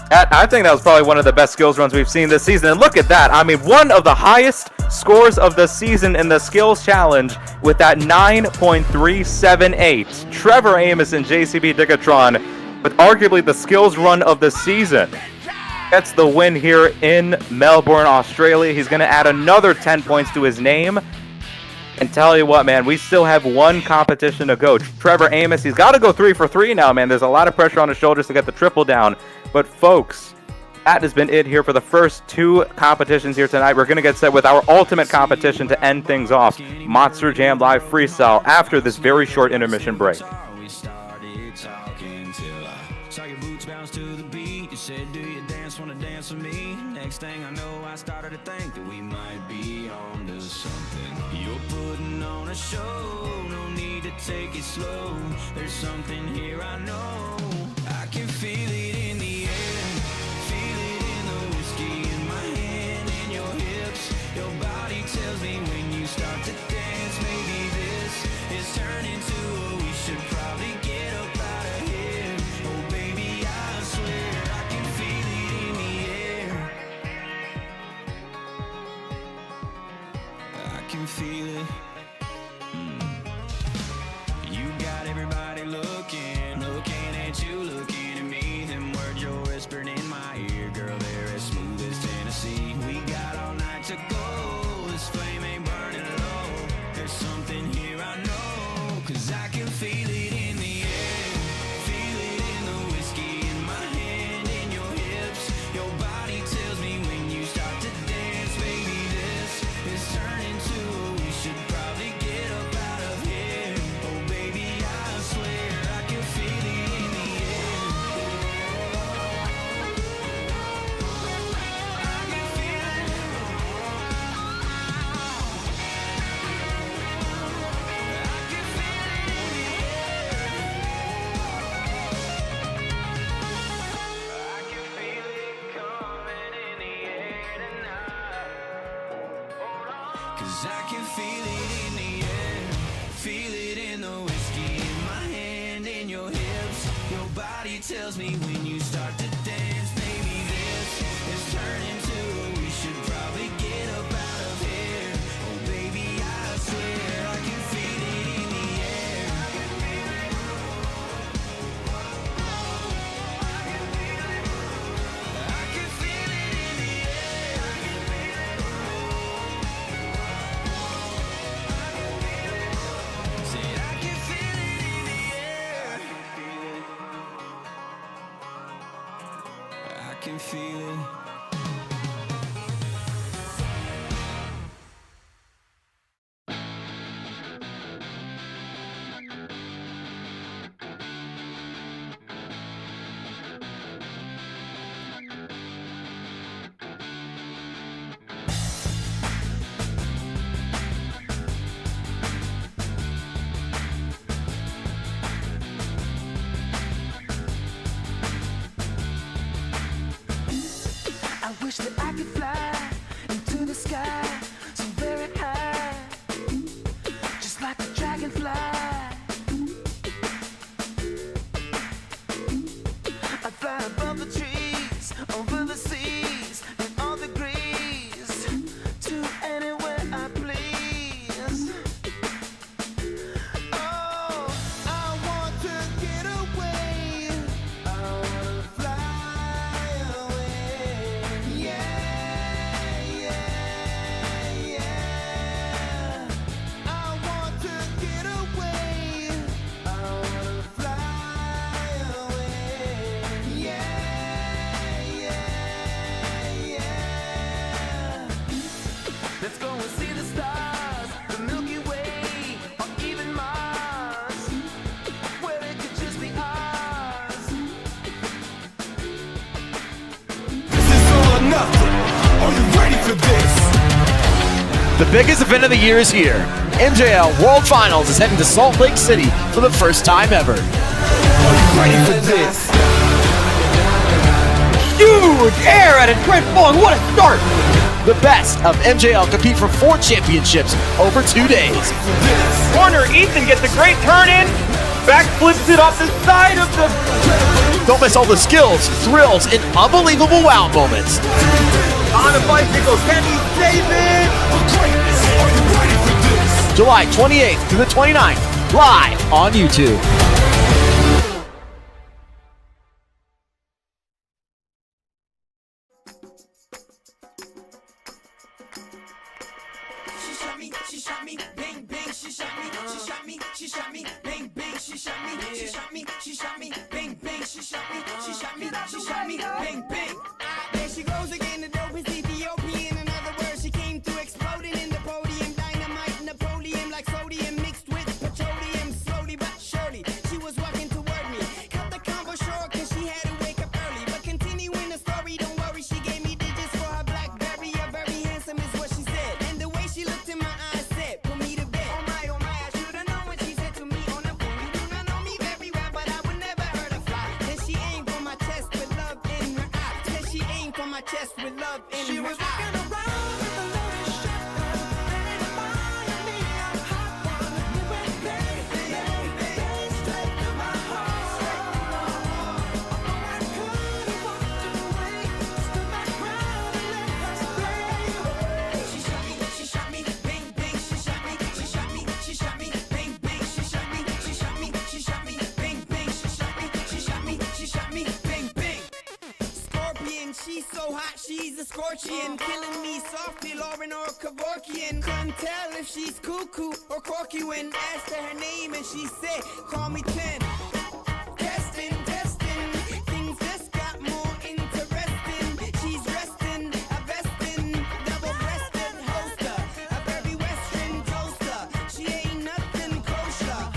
I think that was probably one of the best skills runs we've seen this season. And look at that. I mean, one of the highest scores of the season in the Skills Challenge with that 9.378. Trevor Amos and JCB Digatron with arguably the skills run of the season. Gets the win here in Melbourne, Australia. He's going to add another 10 points to his name. And tell you what, man, we still have one competition to go. Trevor Amos, he's got to go 3 for 3 now, man. There's a lot of pressure on his shoulders to get the triple down. But folks, that has been it here for the first 2 competitions here tonight. We're going to get set with our ultimate competition to end things off. Monster Jam Live Freestyle after this very short intermission break. Next thing I know, I started to think that we might be on to something. You're putting on a show, no need to take it slow. There's something here I know. I can feel it in the air, feel it in the whiskey in my hand and your hips. Your body tells me when you start to dance, maybe this is turning to a we should probably get up out of here. feel it. You got everybody looking at you, looking at me. Them words you're whispering in my ear, girl, they're as smooth as Tennessee. We got all night to go, this flame ain't burning low. There's something here I know, 'cause I can feel it in the air. Feel it in the whiskey in my hand, in your hips. Your body tells me when you start to dance, baby, this is turning to, we should probably get up out of here. Oh baby, I swear I can feel it in the air. I can feel it. I can feel it in the air. I can feel it coming in the air tonight. Hold on. 'Cause I can feel it in the air. Feel it in the whiskey in my hand, in your hips. Your body tells me when you start to dance, baby, this is turning to, we should probably get up out of here. Oh baby, I swear I can feel it in the air. I can feel it. I can feel it in the air. I can feel it. Say I can feel it in the air. I can feel it. I wish that I could fly into the sky so very high, just like a dragonfly. I fly above the trees, over the seas, in all degrees, to anywhere I please. Oh, I want to get away. I wanna fly away. Yeah, yeah, yeah. I want to get away. I wanna fly away. Yeah, yeah, yeah. Let's go and see the stars, the Milky Way, or even Mars, where it could just be ours. This is all or nothing. Are you ready for this? The biggest event of the year is here. MJL World Finals is heading to Salt Lake City for the first time ever. Are you ready for this? Huge air at it, Trent Fong, what a start! The best of MJL compete for 4 championships over 2 days. Corner, Ethan gets a great turn in, backflips it off the side of the... Don't miss all the skills, thrills, and unbelievable wow moments. On a bicycle, can he save it? Are you ready for this? July 28th through the 29th, live on YouTube. She shot me, bang bang, she shot me, bang bang, she shot me, bang bang, she shot me, bang bang. There she goes again, the dope is Ethiopian. In other words, she came through exploding in the podium, dynamite, Napoleon, like sodium mixed with petroleum, slowly but surely. She was walking toward me, cut the combo short 'cause she had to wake up early. But continuing the story, don't worry, she gave me digits for her BlackBerry. You're very handsome is what she said, and the way she looked in my eyes said, put me to bed. Oh my, I should've known when she said to me on the phone, you do not know me very well, but I would never hurt a fly. Then she aimed for my chest with love in her eye. Then she aimed for my chest with love in her eye. She was walking around with a loaded shotgun, ready to fire me a hot one. You went bang, bang, bang, straight to my heart. Oh, I couldn't walk away, stood my ground and let her spray. She shot me, bang, bang, she Scorpion, she's so hot, she's a scorpion. Killing me softly, Lauren or Kevorkian. Couldn't tell if she's cuckoo or corky when asked her name and she said, call me 10. Testing, testing, things just got more interesting. She's resting, a vesting, double-breasted holster, a very western toaster. She ain't nothing kosher.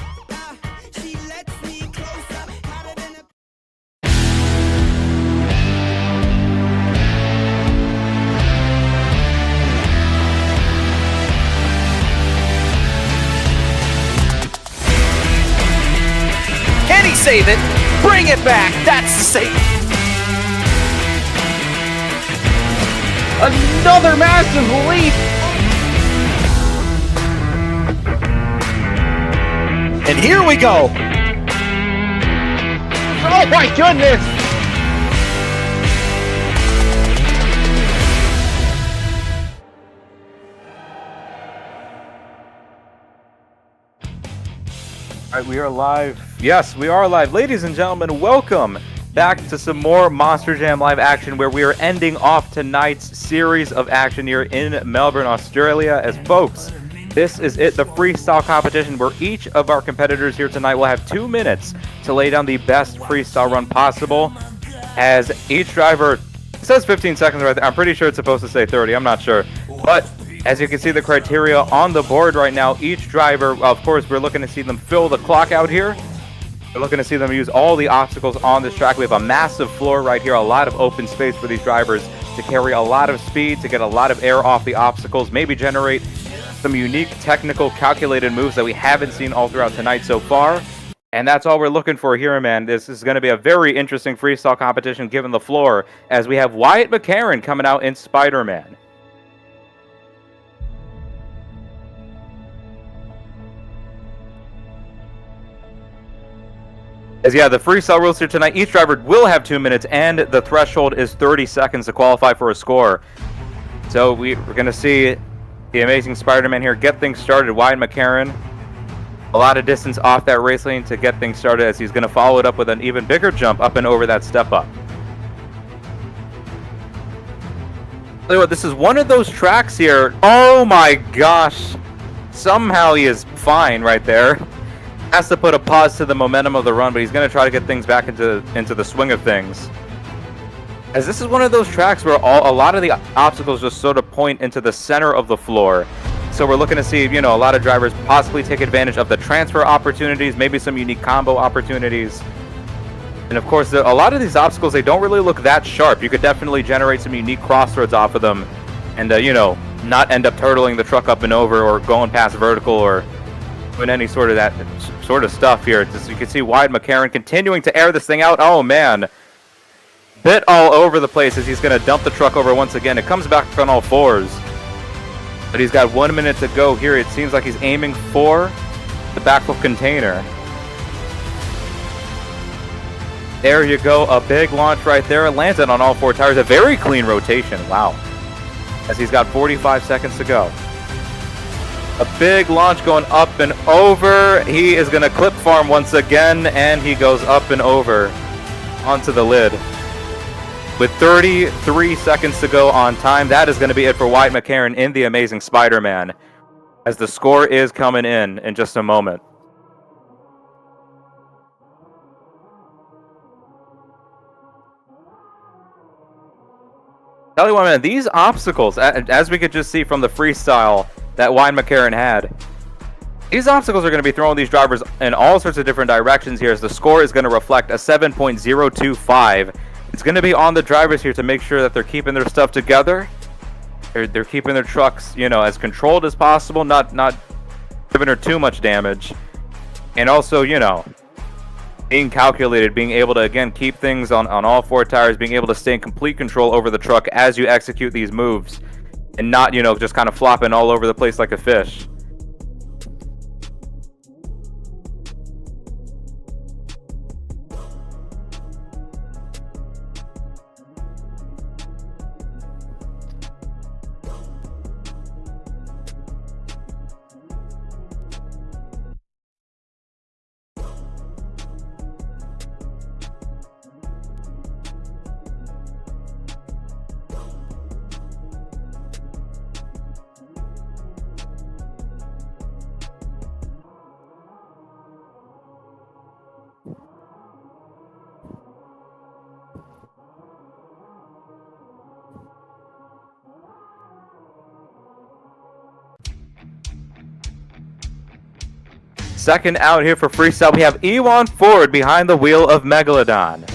She lets me closer, hotter than a Can he save it? Bring it back. That's the save. Another massive leap. And here we go. Oh my goodness. All right, we are live. Yes, we are live. Ladies and gentlemen, welcome back to some more Monster Jam live action where we are ending off tonight's series of action here in Melbourne, Australia. As folks, this is it, the freestyle competition where each of our competitors here tonight will have 2 minutes to lay down the best freestyle run possible. As each driver, it says 15 seconds right there. I'm pretty sure it's supposed to say 30. I'm not sure. But as you can see the criteria on the board right now, each driver, of course, we're looking to see them fill the clock out here. We're looking to see them use all the obstacles on this track. We have a massive floor right here, a lot of open space for these drivers to carry a lot of speed, to get a lot of air off the obstacles, maybe generate some unique technical calculated moves that we haven't seen all throughout tonight so far. And that's all we're looking for here, man. This is going to be a very interesting freestyle competition given the floor, as we have Wyatt McCarron coming out in Spider-Man. As the freestyle rules here tonight, each driver will have 2 minutes, and the threshold is 30 seconds to qualify for a score. So we're going to see the amazing Spider-Man here get things started. Wyatt McCarron, a lot of distance off that race lane to get things started, as he's going to follow it up with an even bigger jump up and over that step up. Tell you what, this is one of those tracks here. Oh my gosh. Somehow he is fine right there. Has to put a pause to the momentum of the run, but he's going to try to get things back into the swing of things. As this is one of those tracks where a lot of the obstacles just sort of point into the center of the floor. So we're looking to see, a lot of drivers possibly take advantage of the transfer opportunities, maybe some unique combo opportunities. And of course, a lot of these obstacles, they don't really look that sharp. You could definitely generate some unique crossroads off of them and, not end up turtling the truck up and over or going past vertical or doing any sort of that sort of stuff here. Just, you can see Wyatt McCarron continuing to air this thing out. Oh man, bit all over the place as he's going to dump the truck over once again. It comes back on all fours, but he's got 1 minute to go here. It seems like he's aiming for the backflip container. There you go, a big launch right there. It lands it on all four tires. A very clean rotation. Wow. As he's got 45 seconds to go. A big launch going up and over. He is going to clip farm once again, and he goes up and over onto the lid. With 33 seconds to go on time, that is going to be it for Wyatt McCarron in The Amazing Spider-Man, as the score is coming in just a moment. Tell you what, man, these obstacles, as we could just see from the freestyle that Wyatt McCarron had, these obstacles are going to be throwing these drivers in all sorts of different directions here, as the score is going to reflect a 7.025. It's going to be on the drivers here to make sure that they're keeping their stuff together. They're keeping their trucks, as controlled as possible, not giving her too much damage. And also, being calculated, being able to, again, keep things on all four tires, being able to stay in complete control over the truck as you execute these moves. And not, just kind of flopping all over the place like a fish. Second out here for Freestyle, we have Ewan Ford behind the wheel of Megalodon.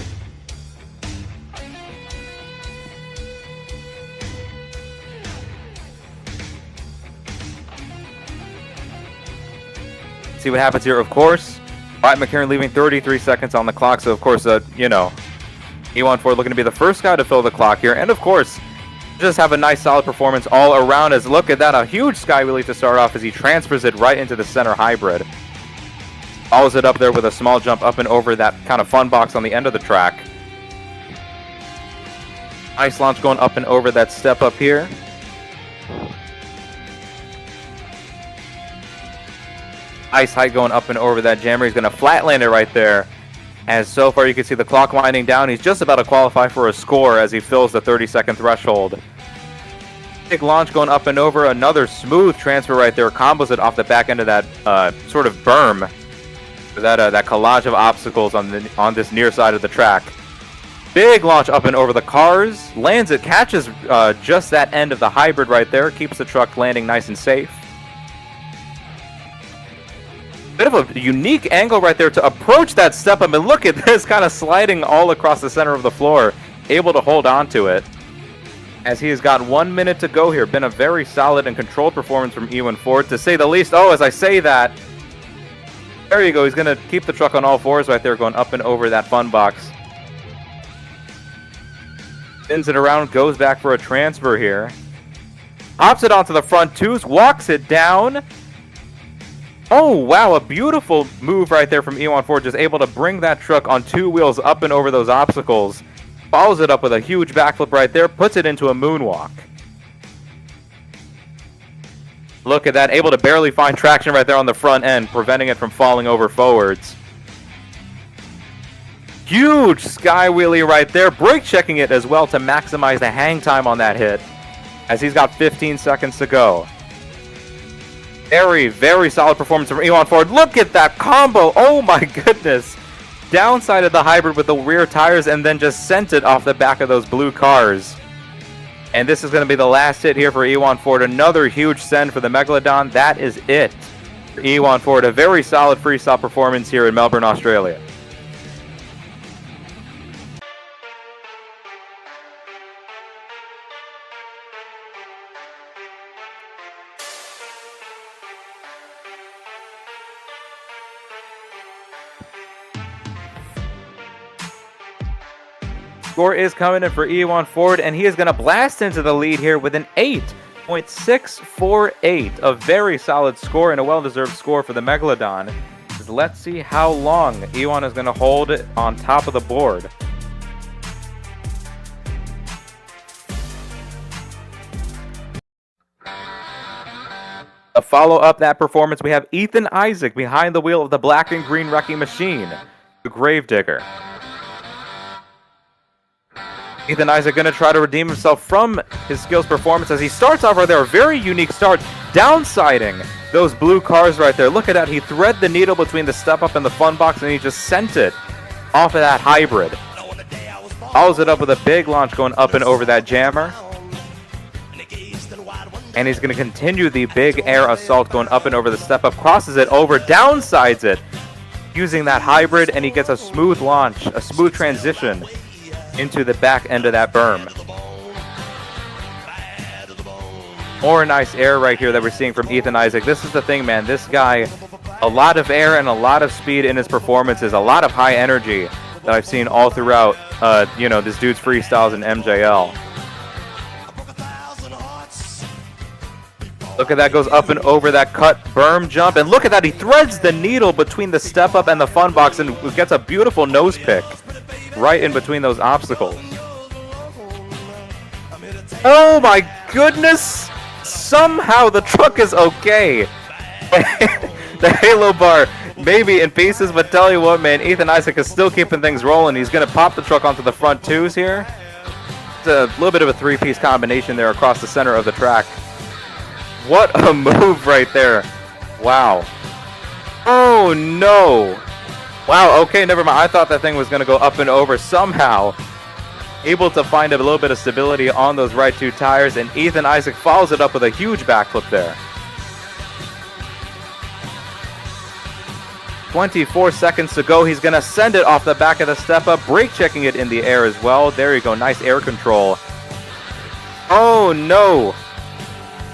See what happens here, of course. Wyatt McCarron leaving 33 seconds on the clock, so of course, you know, Ewan Ford looking to be the first guy to fill the clock here, and of course, just have a nice solid performance all around. As look at that, a huge sky wheelie to start off as he transfers it right into the center hybrid. Follows it up there with a small jump up and over that kind of fun box on the end of the track. Nice launch going up and over that step up here. Nice height going up and over that jammer. He's going to flatland it right there. As so far you can see the clock winding down. He's just about to qualify for a score as he fills the 30-second threshold. Big launch going up and over. Another smooth transfer right there. Combos it off the back end of that sort of berm. That collage of obstacles on this near side of the track. Big launch up and over the cars. Lands it, catches just that end of the hybrid right there. Keeps the truck landing nice and safe. Bit of a unique angle right there to approach that step up, and look at this, kind of sliding all across the center of the floor, able to hold on to it. As he has got 1 minute to go here. Been a very solid and controlled performance from Ewan Ford, to say the least. Oh, as I say that, there you go, he's going to keep the truck on all fours right there, going up and over that fun box. Spins it around, goes back for a transfer here. Hops it onto the front twos, walks it down. Oh, wow, a beautiful move right there from Ewan Ford, just able to bring that truck on two wheels up and over those obstacles. Follows it up with a huge backflip right there, puts it into a moonwalk. Look at that, able to barely find traction right there on the front end, preventing it from falling over forwards. Huge sky wheelie right there, brake checking it as well to maximize the hang time on that hit, as he's got 15 seconds to go. Very, very solid performance from Ewan Ford. Look at that combo. Oh my goodness. Downsided the hybrid with the rear tires and then just sent it off the back of those blue cars. And this is going to be the last hit here for Ewan Ford. Another huge send for the Megalodon. That is it for Ewan Ford. A very solid freestyle performance here in Melbourne, Australia. Score is coming in for Ewan Ford, and he is going to blast into the lead here with an 8.648. A very solid score and a well-deserved score for the Megalodon. Let's see how long Ewan is going to hold it on top of the board. To follow up that performance, we have Ethan Isaac behind the wheel of the black and green wrecking machine, the Gravedigger. Ethan Isaac going to try to redeem himself from his skills performance as he starts off right there. A very unique start, downsiding those blue cars right there. Look at that. He thread the needle between the step up and the fun box, and he just sent it off of that hybrid. Follows it up with a big launch going up and over that jammer. And he's going to continue the big air assault going up and over the step up. Crosses it over, downsides it using that hybrid, and he gets a smooth launch, a smooth transition into the back end of that berm. More nice air right here that we're seeing from Ethan Isaac. This is the thing, man. This guy, a lot of air and a lot of speed in his performances, a lot of high energy that I've seen all throughout, this dude's freestyles in MJL. Look at that, goes up and over that cut berm jump, and look at that, he threads the needle between the step up and the fun box and gets a beautiful nose pick right in between those obstacles. Oh my goodness! Somehow the truck is okay. The halo bar maybe in pieces, but tell you what, man, Ethan Isaac is still keeping things rolling. He's going to pop the truck onto the front twos here. It's a little bit of a three-piece combination there across the center of the track. What a move right there. Wow. Oh no. Wow, okay, never mind. I thought that thing was going to go up and over somehow. Able to find a little bit of stability on those right two tires, and Ethan Isaac follows it up with a huge backflip there. 24 seconds to go. He's going to send it off the back of the step up, brake checking it in the air as well. There you go. Nice air control. Oh, no.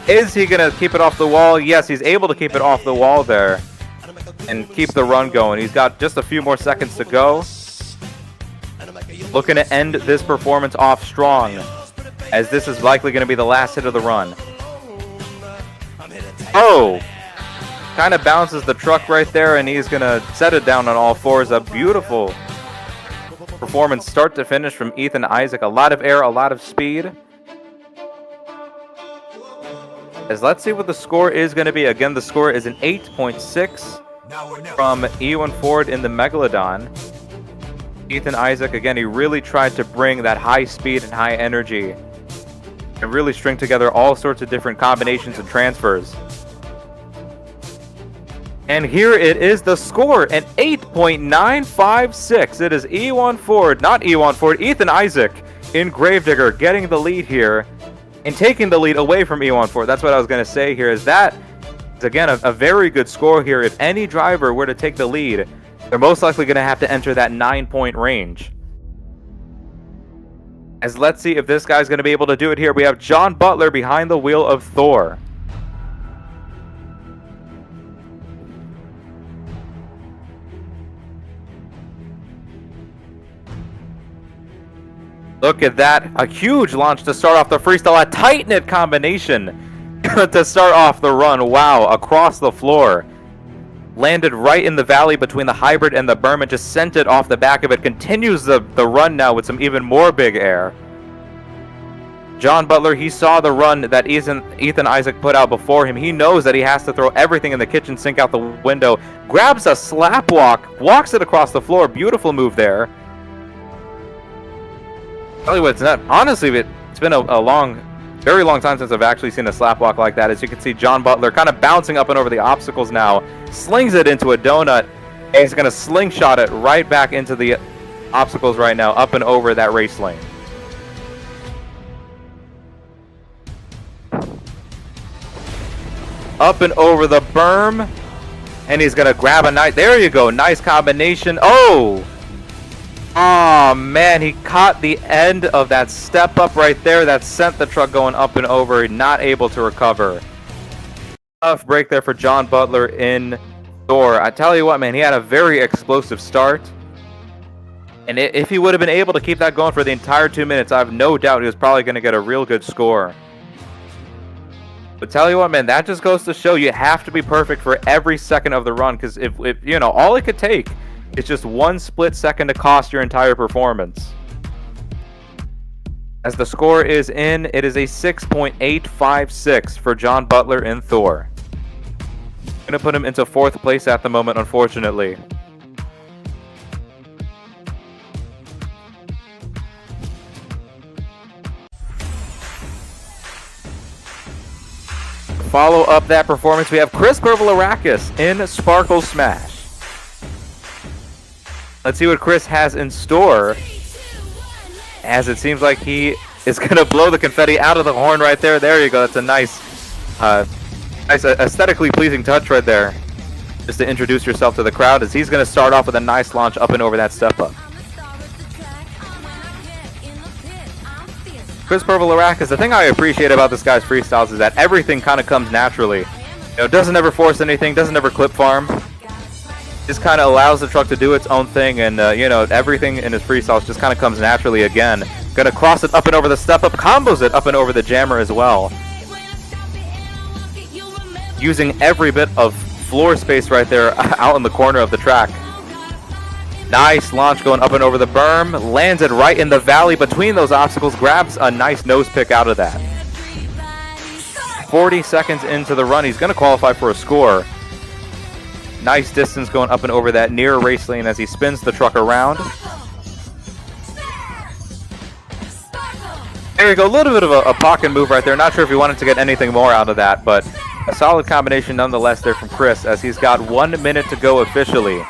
Is he going to keep it off the wall? Yes, he's able to keep it off the wall there and keep the run going. He's got just a few more seconds to go. Looking to end this performance off strong, as this is likely going to be the last hit of the run. Oh, kind of bounces the truck right there, and he's going to set it down on all fours. A beautiful performance start to finish from Ethan Isaac. A lot of air, a lot of speed. As let's see what the score is going to be. Again, the score is an 8.6 from Ewan Ford in the Megalodon. Ethan Isaac, again, he really tried to bring that high speed and high energy and really string together all sorts of different combinations and transfers. And here it is, the score, an 8.956. It is Ethan Isaac in Gravedigger getting the lead here and taking the lead away from Ewan Ford. That's what I was going to say here, is that is, again, a very good score here. If any driver were to take the lead, they're most likely going to have to enter that 9-point range. As let's see if this guy's going to be able to do it here. We have John Butler behind the wheel of Thor. Look at that. A huge launch to start off the freestyle. A tight knit combination to start off the run. Wow. Across the floor. Landed right in the valley between the hybrid and the berm and just sent it off the back of it. Continues the run now with some even more big air. John Butler, he saw the run that Ethan Isaac put out before him. He knows that he has to throw everything in the kitchen sink out the window. Grabs a slap walk. Walks it across the floor. Beautiful move there. Tell you what, it's not, honestly, it's been a very long time since I've actually seen a slap walk like that. As you can see, John Butler kind of bouncing up and over the obstacles now, slings it into a donut, and he's going to slingshot it right back into the obstacles right now, up and over that race lane. Up and over the berm, and he's going to grab a nice, there you go, nice combination. Oh! Oh man, he caught the end of that step up right there that sent the truck going up and over, not able to recover. Tough break there for John Butler in Thor. I tell you what, man, he had a very explosive start. And if he would have been able to keep that going for the entire 2 minutes, I have no doubt he was probably going to get a real good score. But tell you what, man, that just goes to show you have to be perfect for every second of the run, because if you know, all it could take, it's just one split second to cost your entire performance. As the score is in, it is a 6.856 for John Butler in Thor. I'm going to put him into 4th place at the moment, unfortunately. Follow up that performance, we have Chris Pervolarakis in Sparkle Smash. Let's see what Chris has in store, as it seems like he is going to blow the confetti out of the horn right there. There you go. That's a nice aesthetically pleasing touch right there, just to introduce yourself to the crowd, as he's going to start off with a nice launch up and over that step up. Chris Pervolarakis, the thing I appreciate about this guy's freestyles is that everything kind of comes naturally. You know, doesn't ever force anything, doesn't ever clip farm. Just kind of allows the truck to do its own thing, and you know, everything in his freestyles just kind of comes naturally again. Gonna cross it up and over the step up, combos it up and over the jammer as well. Using every bit of floor space right there out in the corner of the track. Nice launch going up and over the berm, lands it right in the valley between those obstacles, grabs a nice nose pick out of that. 40 seconds into the run, he's gonna qualify for a score. Nice distance going up and over that near race lane as he spins the truck around. There you go, a little bit of a pocket move right there. Not sure if he wanted to get anything more out of that, but a solid combination nonetheless there from Chris, as he's got 1 minute to go officially.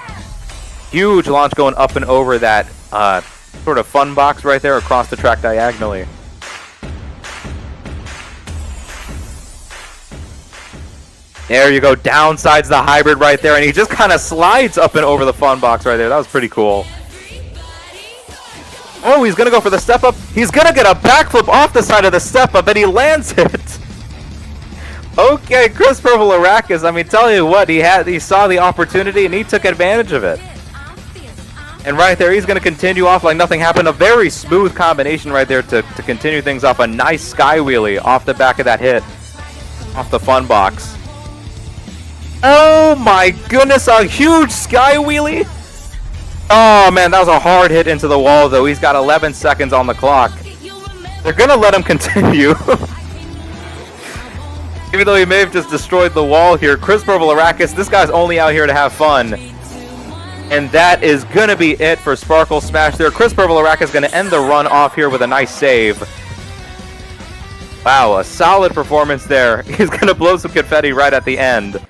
Huge launch going up and over that sort of fun box right there across the track diagonally. There you go, downsides the hybrid right there, and he just kind of slides up and over the fun box right there. That was pretty cool. Oh, he's going to go for the step up. He's going to get a backflip off the side of the step up, and he lands it. Okay, Chris Purple Arrakis, I mean, tell you what, he saw the opportunity, and he took advantage of it. And right there, he's going to continue off like nothing happened. A very smooth combination right there to continue things off. A nice sky wheelie off the back of that hit. Off the fun box. Oh my goodness, a huge sky wheelie. Oh man, that was a hard hit into the wall though. He's got 11 seconds on the clock. They're going to let him continue. Even though he may have just destroyed the wall here. Chris Purple Arrakis, this guy's only out here to have fun. And that is going to be it for Sparkle Smash there. Chris Purple Arrakis is going to end the run off here with a nice save. Wow, a solid performance there. He's going to blow some confetti right at the end.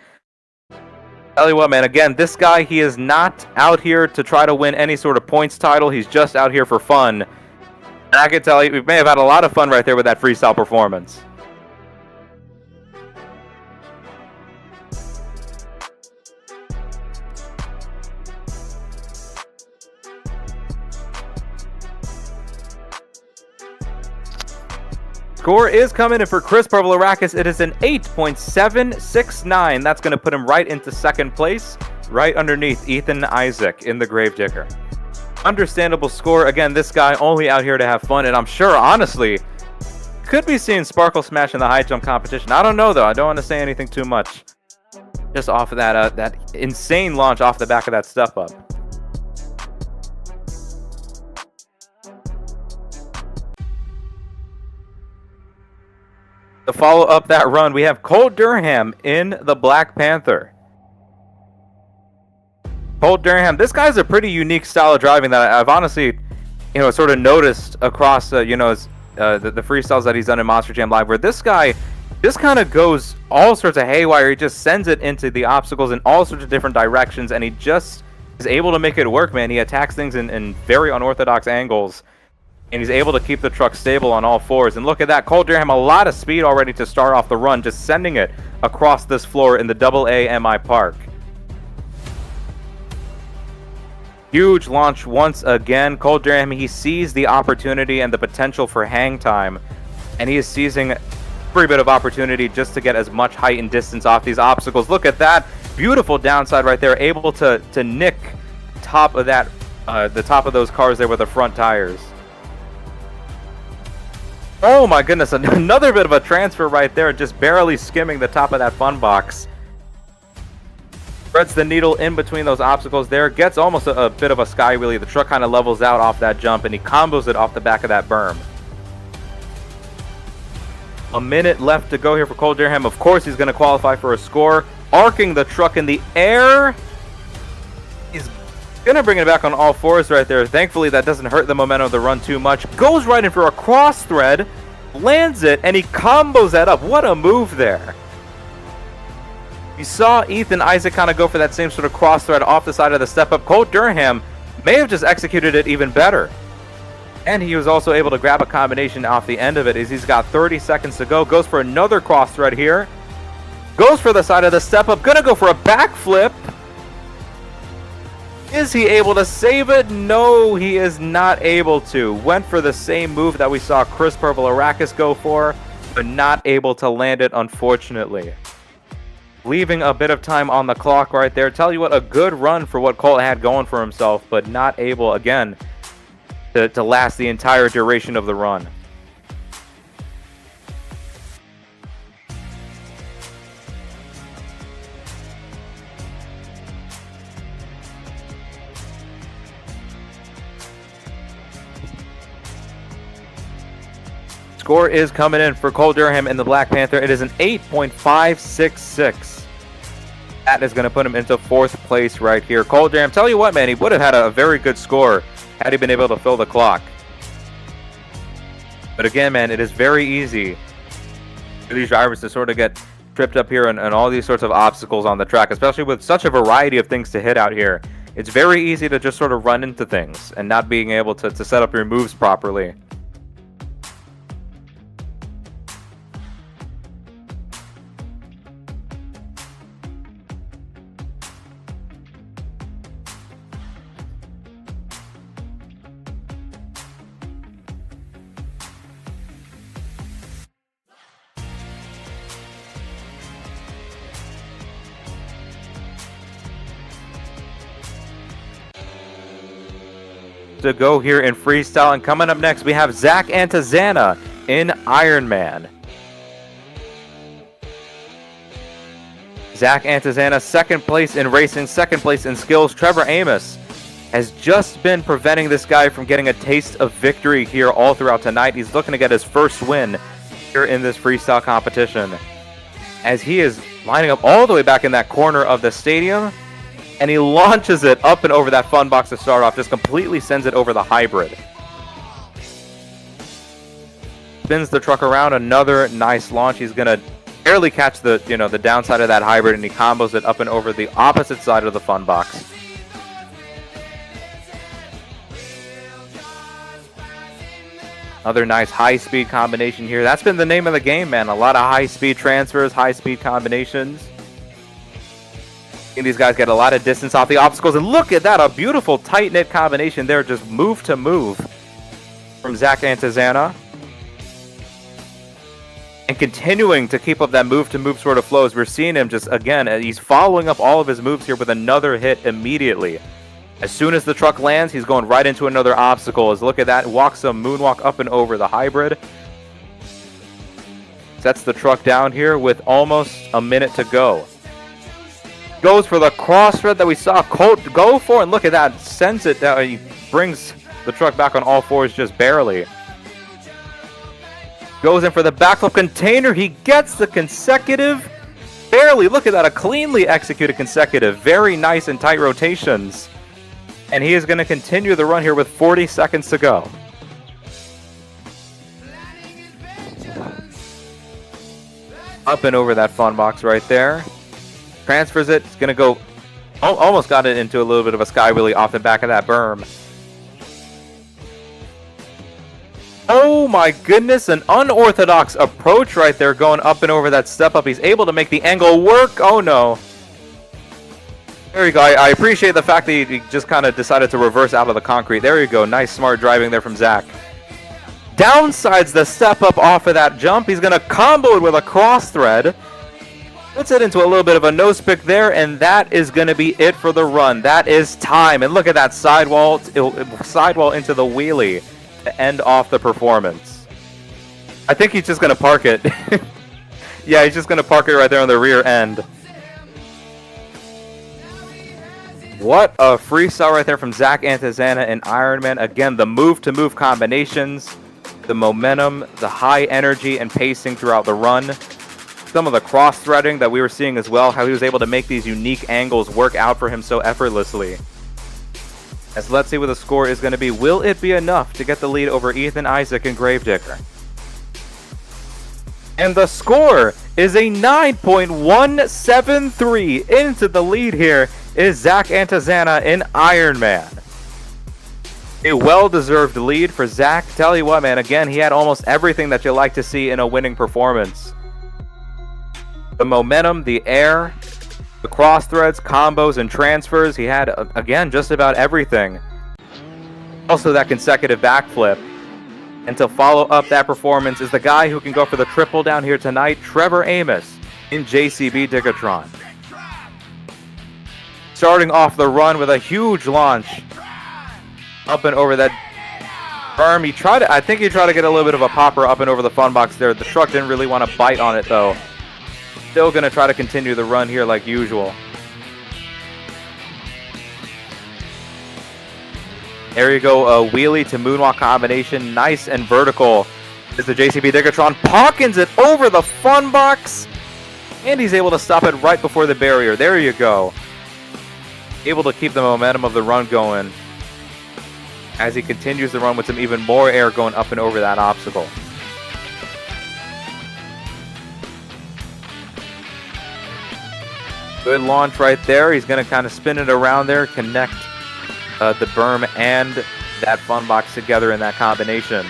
Tell you what, man, again, this guy, he is not out here to try to win any sort of points title. He's just out here for fun. And I can tell you, we may have had a lot of fun right there with that freestyle performance. Score is coming in for Chris Purple Arrakis. It is an 8.769. That's going to put him right into second place, right underneath Ethan Isaac in the Gravedigger. Understandable score. Again, this guy only out here to have fun, and I'm sure, honestly, could be seeing Sparkle Smash in the high jump competition. I don't know, though. I don't want to say anything too much. Just off of that insane launch off the back of that step up. To follow up that run, we have Cole Durham in the Black Panther. Cole Durham, this guy's a pretty unique style of driving that I've honestly, sort of noticed across, the freestyles that he's done in Monster Jam Live, where this guy just kind of goes all sorts of haywire. He just sends it into the obstacles in all sorts of different directions, and he just is able to make it work, man. He attacks things in very unorthodox angles. And he's able to keep the truck stable on all fours. And look at that, Cole Durham, a lot of speed already to start off the run, just sending it across this floor in the AA-MI Park. Huge launch once again. Cole Durham, he sees the opportunity and the potential for hang time. And he is seizing every bit of opportunity just to get as much height and distance off these obstacles. Look at that. Beautiful downside right there. Able to nick top of that, the top of those cars there with the front tires. Oh my goodness, another bit of a transfer right there, just barely skimming the top of that fun box. Threads the needle in between those obstacles there, gets almost a bit of a sky wheelie. The truck kind of levels out off that jump, and he combos it off the back of that berm. A minute left to go here for Cole Durham. Of course, he's going to qualify for a score. Arcing the truck in the air. He's going to bring it back on all fours right there. Thankfully, that doesn't hurt the momentum of the run too much. Goes right in for a cross thread. Lands it, and he combos that up. What a move there. You saw Ethan Isaac kind of go for that same sort of cross thread off the side of the step up. Cole Durham may have just executed it even better. And he was also able to grab a combination off the end of it as he's got 30 seconds to go. Goes for another cross thread here. Goes for the side of the step up. Gonna go for a backflip. Is he able to save it? No, he is not able to. Went for the same move that we saw Chris Purple Arrakis go for, but not able to land it, unfortunately. Leaving a bit of time on the clock right there. Tell you what, a good run for what Cole had going for himself, but not able, again, to last the entire duration of the run. Score is coming in for Cole Durham in the Black Panther. It is an 8.566. That is going to put him into fourth place right here. Cole Durham, tell you what, man, he would have had a very good score had he been able to fill the clock. But again, man, it is very easy for these drivers to sort of get tripped up here and all these sorts of obstacles on the track, especially with such a variety of things to hit out here. It's very easy to just sort of run into things and not being able to set up your moves properly. to go here in Freestyle. And coming up next, we have Zach Antazana in Ironman. Zach Antazana, second place in racing, second place in skills. Trevor Amos has just been preventing this guy from getting a taste of victory here all throughout tonight. He's looking to get his first win here in this freestyle competition, as he is lining up all the way back in that corner of the stadium, and he launches it up and over that fun box to start off, just completely sends it over the hybrid. Spins the truck around, another nice launch. He's gonna barely catch the the downside of that hybrid, and he combos it up and over the opposite side of the fun box. Another nice high-speed combination here. That's been the name of the game, man. A lot of high-speed transfers, high-speed combinations. These guys get a lot of distance off the obstacles. And look at that, a beautiful tight-knit combination there, just move to move from Zach Antazana. And continuing to keep up that move-to-move sort of flow, as we're seeing him just, again, he's following up all of his moves here with another hit immediately. As soon as the truck lands, he's going right into another obstacle. As look at that, walks some moonwalk up and over the hybrid. Sets the truck down here with almost a minute to go. Goes for the cross thread that we saw Colt go for, and look at that, sends it down. He brings the truck back on all fours just barely. Goes in for the backflip container. He gets the consecutive. Barely. Look at that, a cleanly executed consecutive. Very nice and tight rotations. And he is going to continue the run here with 40 seconds to go. Up and over that fun box right there. Transfers it. It's going to go... almost got it into a little bit of a sky wheelie off the back of that berm. Oh my goodness, an unorthodox approach right there, going up and over that step up. He's able to make the angle work. Oh no. There you go. I appreciate the fact that he just kind of decided to reverse out of the concrete. There you go. Nice, smart driving there from Zach. Downsides the step up off of that jump. He's going to combo it with a cross thread. Puts it into a little bit of a nose pick there, and that is going to be it for the run. That is time. And look at that sidewall into the wheelie to end off the performance. I think he's just going to park it. Yeah, he's just going to park it right there on the rear end. What a freestyle right there from Zach Antazana and Ironman. Again, the move-to-move combinations, the momentum, the high energy and pacing throughout the run. Some of the cross-threading that we were seeing as well, how he was able to make these unique angles work out for him so effortlessly. As let's see what the score is going to be. Will it be enough to get the lead over Ethan Isaac and Gravedigger? And the score is a 9.173. Into the lead here is Zach Antazana in Ironman. A well-deserved lead for Zach. Tell you what, man, again, he had almost everything that you like to see in a winning performance. The momentum, the air, the cross threads, combos, and transfers. He had, again, just about everything. Also that consecutive backflip. And to follow up that performance is the guy who can go for the triple down here tonight, Trevor Amos in JCB Diggatron. Starting off the run with a huge launch up and over that berm. I think he tried to get a little bit of a popper up and over the fun box there. The truck didn't really want to bite on it though. Still going to try to continue the run here like usual. There you go, a wheelie to moonwalk combination. Nice and vertical is the JCB Diggatron. Pockins it over the fun box. And he's able to stop it right before the barrier. There you go. Able to keep the momentum of the run going as he continues the run with some even more air going up and over that obstacle. Good launch right there. He's going to kind of spin it around there, connect the berm and that fun box together in that combination.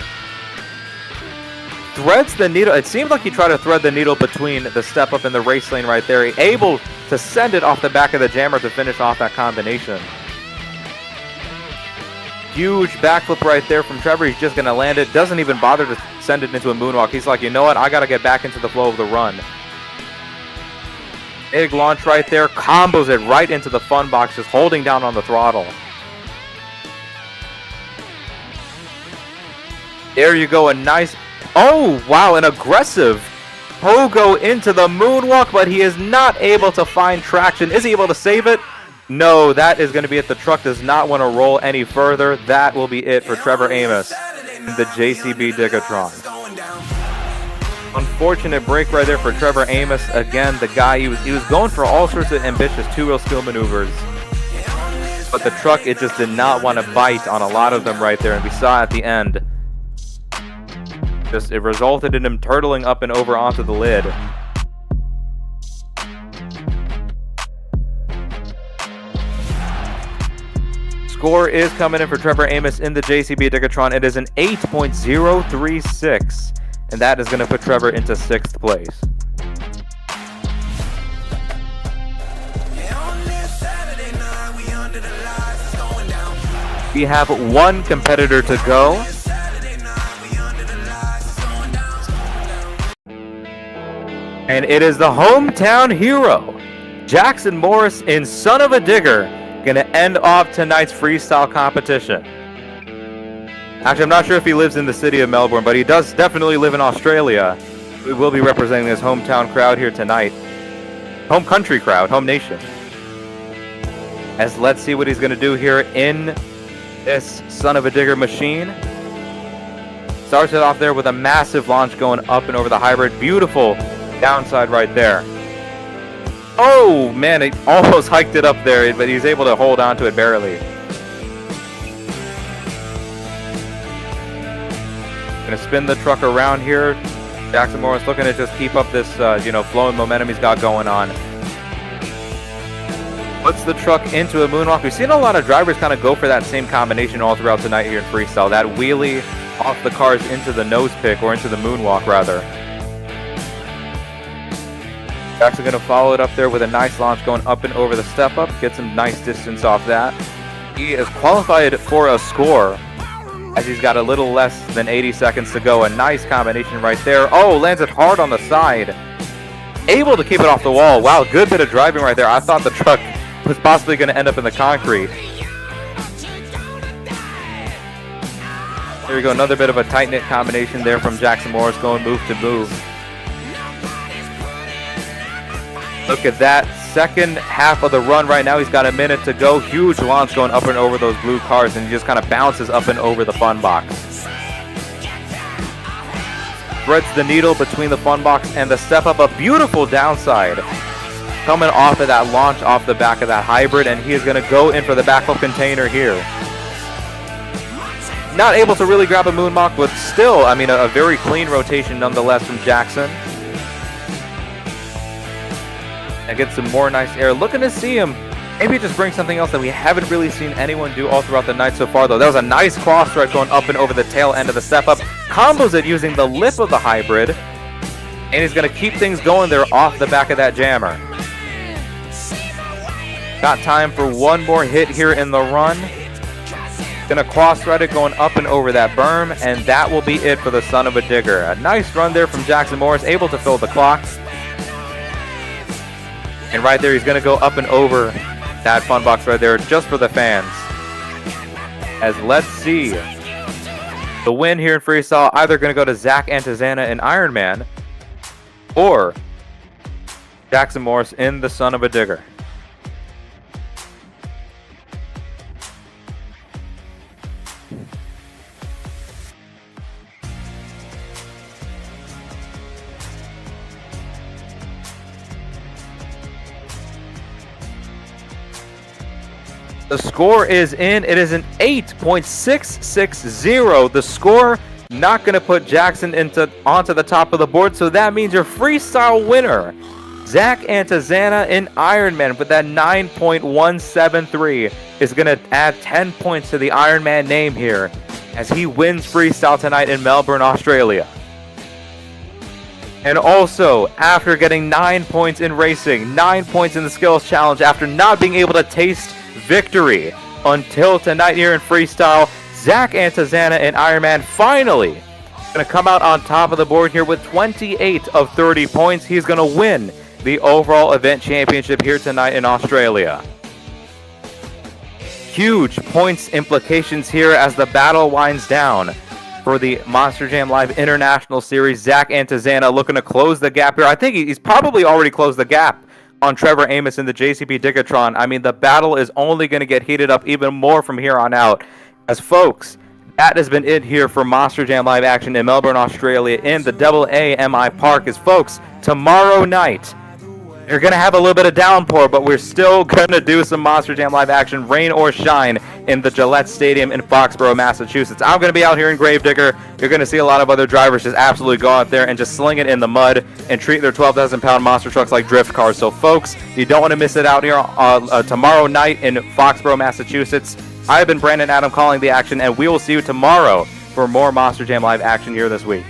Threads the needle. It seemed like he tried to thread the needle between the step up and the race lane right there. Able to send it off the back of the jammer to finish off that combination. Huge backflip right there from Trevor. He's just going to land it. Doesn't even bother to send it into a moonwalk. He's like, you know what? I got to get back into the flow of the run. Big launch right there. Combos it right into the fun box, just holding down on the throttle. There you go, a nice, oh wow, an aggressive pogo into the moonwalk, but he is not able to find traction. Is he able to save it? No, that is going to be it. The truck does not want to roll any further. That will be it for Trevor Amos in the JCB Digatron. Unfortunate break right there for Trevor Amos. Again, the guy, he was going for all sorts of ambitious two-wheel skill maneuvers. But the truck, it just did not want to bite on a lot of them right there. And we saw at the end, it resulted in him turtling up and over onto the lid. Score is coming in for Trevor Amos in the JCB Digatron. It is an 8.036, and that is going to put Trevor into 6th place. We have one competitor to go. And it is the hometown hero, Jackson Morris in Son of a Digger, going to end off tonight's freestyle competition. Actually, I'm not sure if he lives in the city of Melbourne, but he does definitely live in Australia. We will be representing his hometown crowd here tonight. Home country crowd, home nation. As let's see what he's going to do here in this Son of a Digger machine. Starts it off there with a massive launch going up and over the hybrid. Beautiful downside right there. Oh man, it almost hiked it up there, but he's able to hold on to it barely. Gonna spin the truck around here. Jackson Morris looking to just keep up this flowing momentum he's got going on. Puts the truck into a moonwalk. We've seen a lot of drivers kind of go for that same combination all throughout tonight here in freestyle. That wheelie off the cars into the nose pick, or into the moonwalk rather. Actually going to follow it up there with a nice launch going up and over the step up. Get some nice distance off that. He is qualified for a score as he's got a little less than 80 seconds to go. A nice combination right there. Oh, lands it hard on the side. Able to keep it off the wall. Wow, good bit of driving right there. I thought the truck was possibly going to end up in the concrete. There we go. Another bit of a tight-knit combination there from Jackson Morris going move to move. Look at that, second half of the run right now. He's got a minute to go. Huge launch going up and over those blue cars, and he just kind of bounces up and over the fun box. Threads the needle between the fun box and the step up. A beautiful downside coming off of that launch off the back of that hybrid, and he is going to go in for the backflip container here. Not able to really grab a moonwalk, but still, I mean, a very clean rotation nonetheless from Jackson. And get some more nice air. Looking to see him maybe just bring something else that we haven't really seen anyone do all throughout the night so far, though. That was a nice cross thread going up and over the tail end of the step up. Combos it using the lip of the hybrid. And he's going to keep things going there off the back of that jammer. Got time for one more hit here in the run. Going to cross thread it going up and over that berm. And that will be it for the Son of a Digger. A nice run there from Jackson Morris, able to fill the clock. And right there, he's going to go up and over that fun box right there just for the fans. As let's see. The win here in freestyle either going to go to Zach Antizana in Ironman or Jackson Morris in the Son of a Digger. The score is in. It is an 8.660. The score not going to put Jackson onto the top of the board, so that means your freestyle winner, Zach Antizana in Ironman, with that 9.173, is going to add 10 points to the Ironman name here as he wins freestyle tonight in Melbourne, Australia. And also, after getting 9 points in racing, 9 points in the skills challenge, after not being able to taste victory until tonight here in freestyle, Zach Antizana in Ironman finally going to come out on top of the board here with 28 of 30 points. He's going to win the overall event championship here tonight in Australia. Huge points implications here as the battle winds down. for the Monster Jam Live International Series. Zach Antizana looking to close the gap here. I think he's probably already closed the gap on Trevor Amos in the JCB Digatron. I mean, the battle is only going to get heated up even more from here on out. As folks, that has been it here for Monster Jam Live action in Melbourne, Australia in the AAMI Park. As folks, tomorrow night, you're going to have a little bit of downpour, but we're still going to do some Monster Jam Live action, rain or shine, in the Gillette Stadium in Foxborough, Massachusetts. I'm going to be out here in Gravedigger. You're going to see a lot of other drivers just absolutely go out there and just sling it in the mud and treat their 12,000-pound monster trucks like drift cars. So, folks, you don't want to miss it out here tomorrow night in Foxborough, Massachusetts. I've been Brandon Adam calling the action, and we will see you tomorrow for more Monster Jam Live action here this week.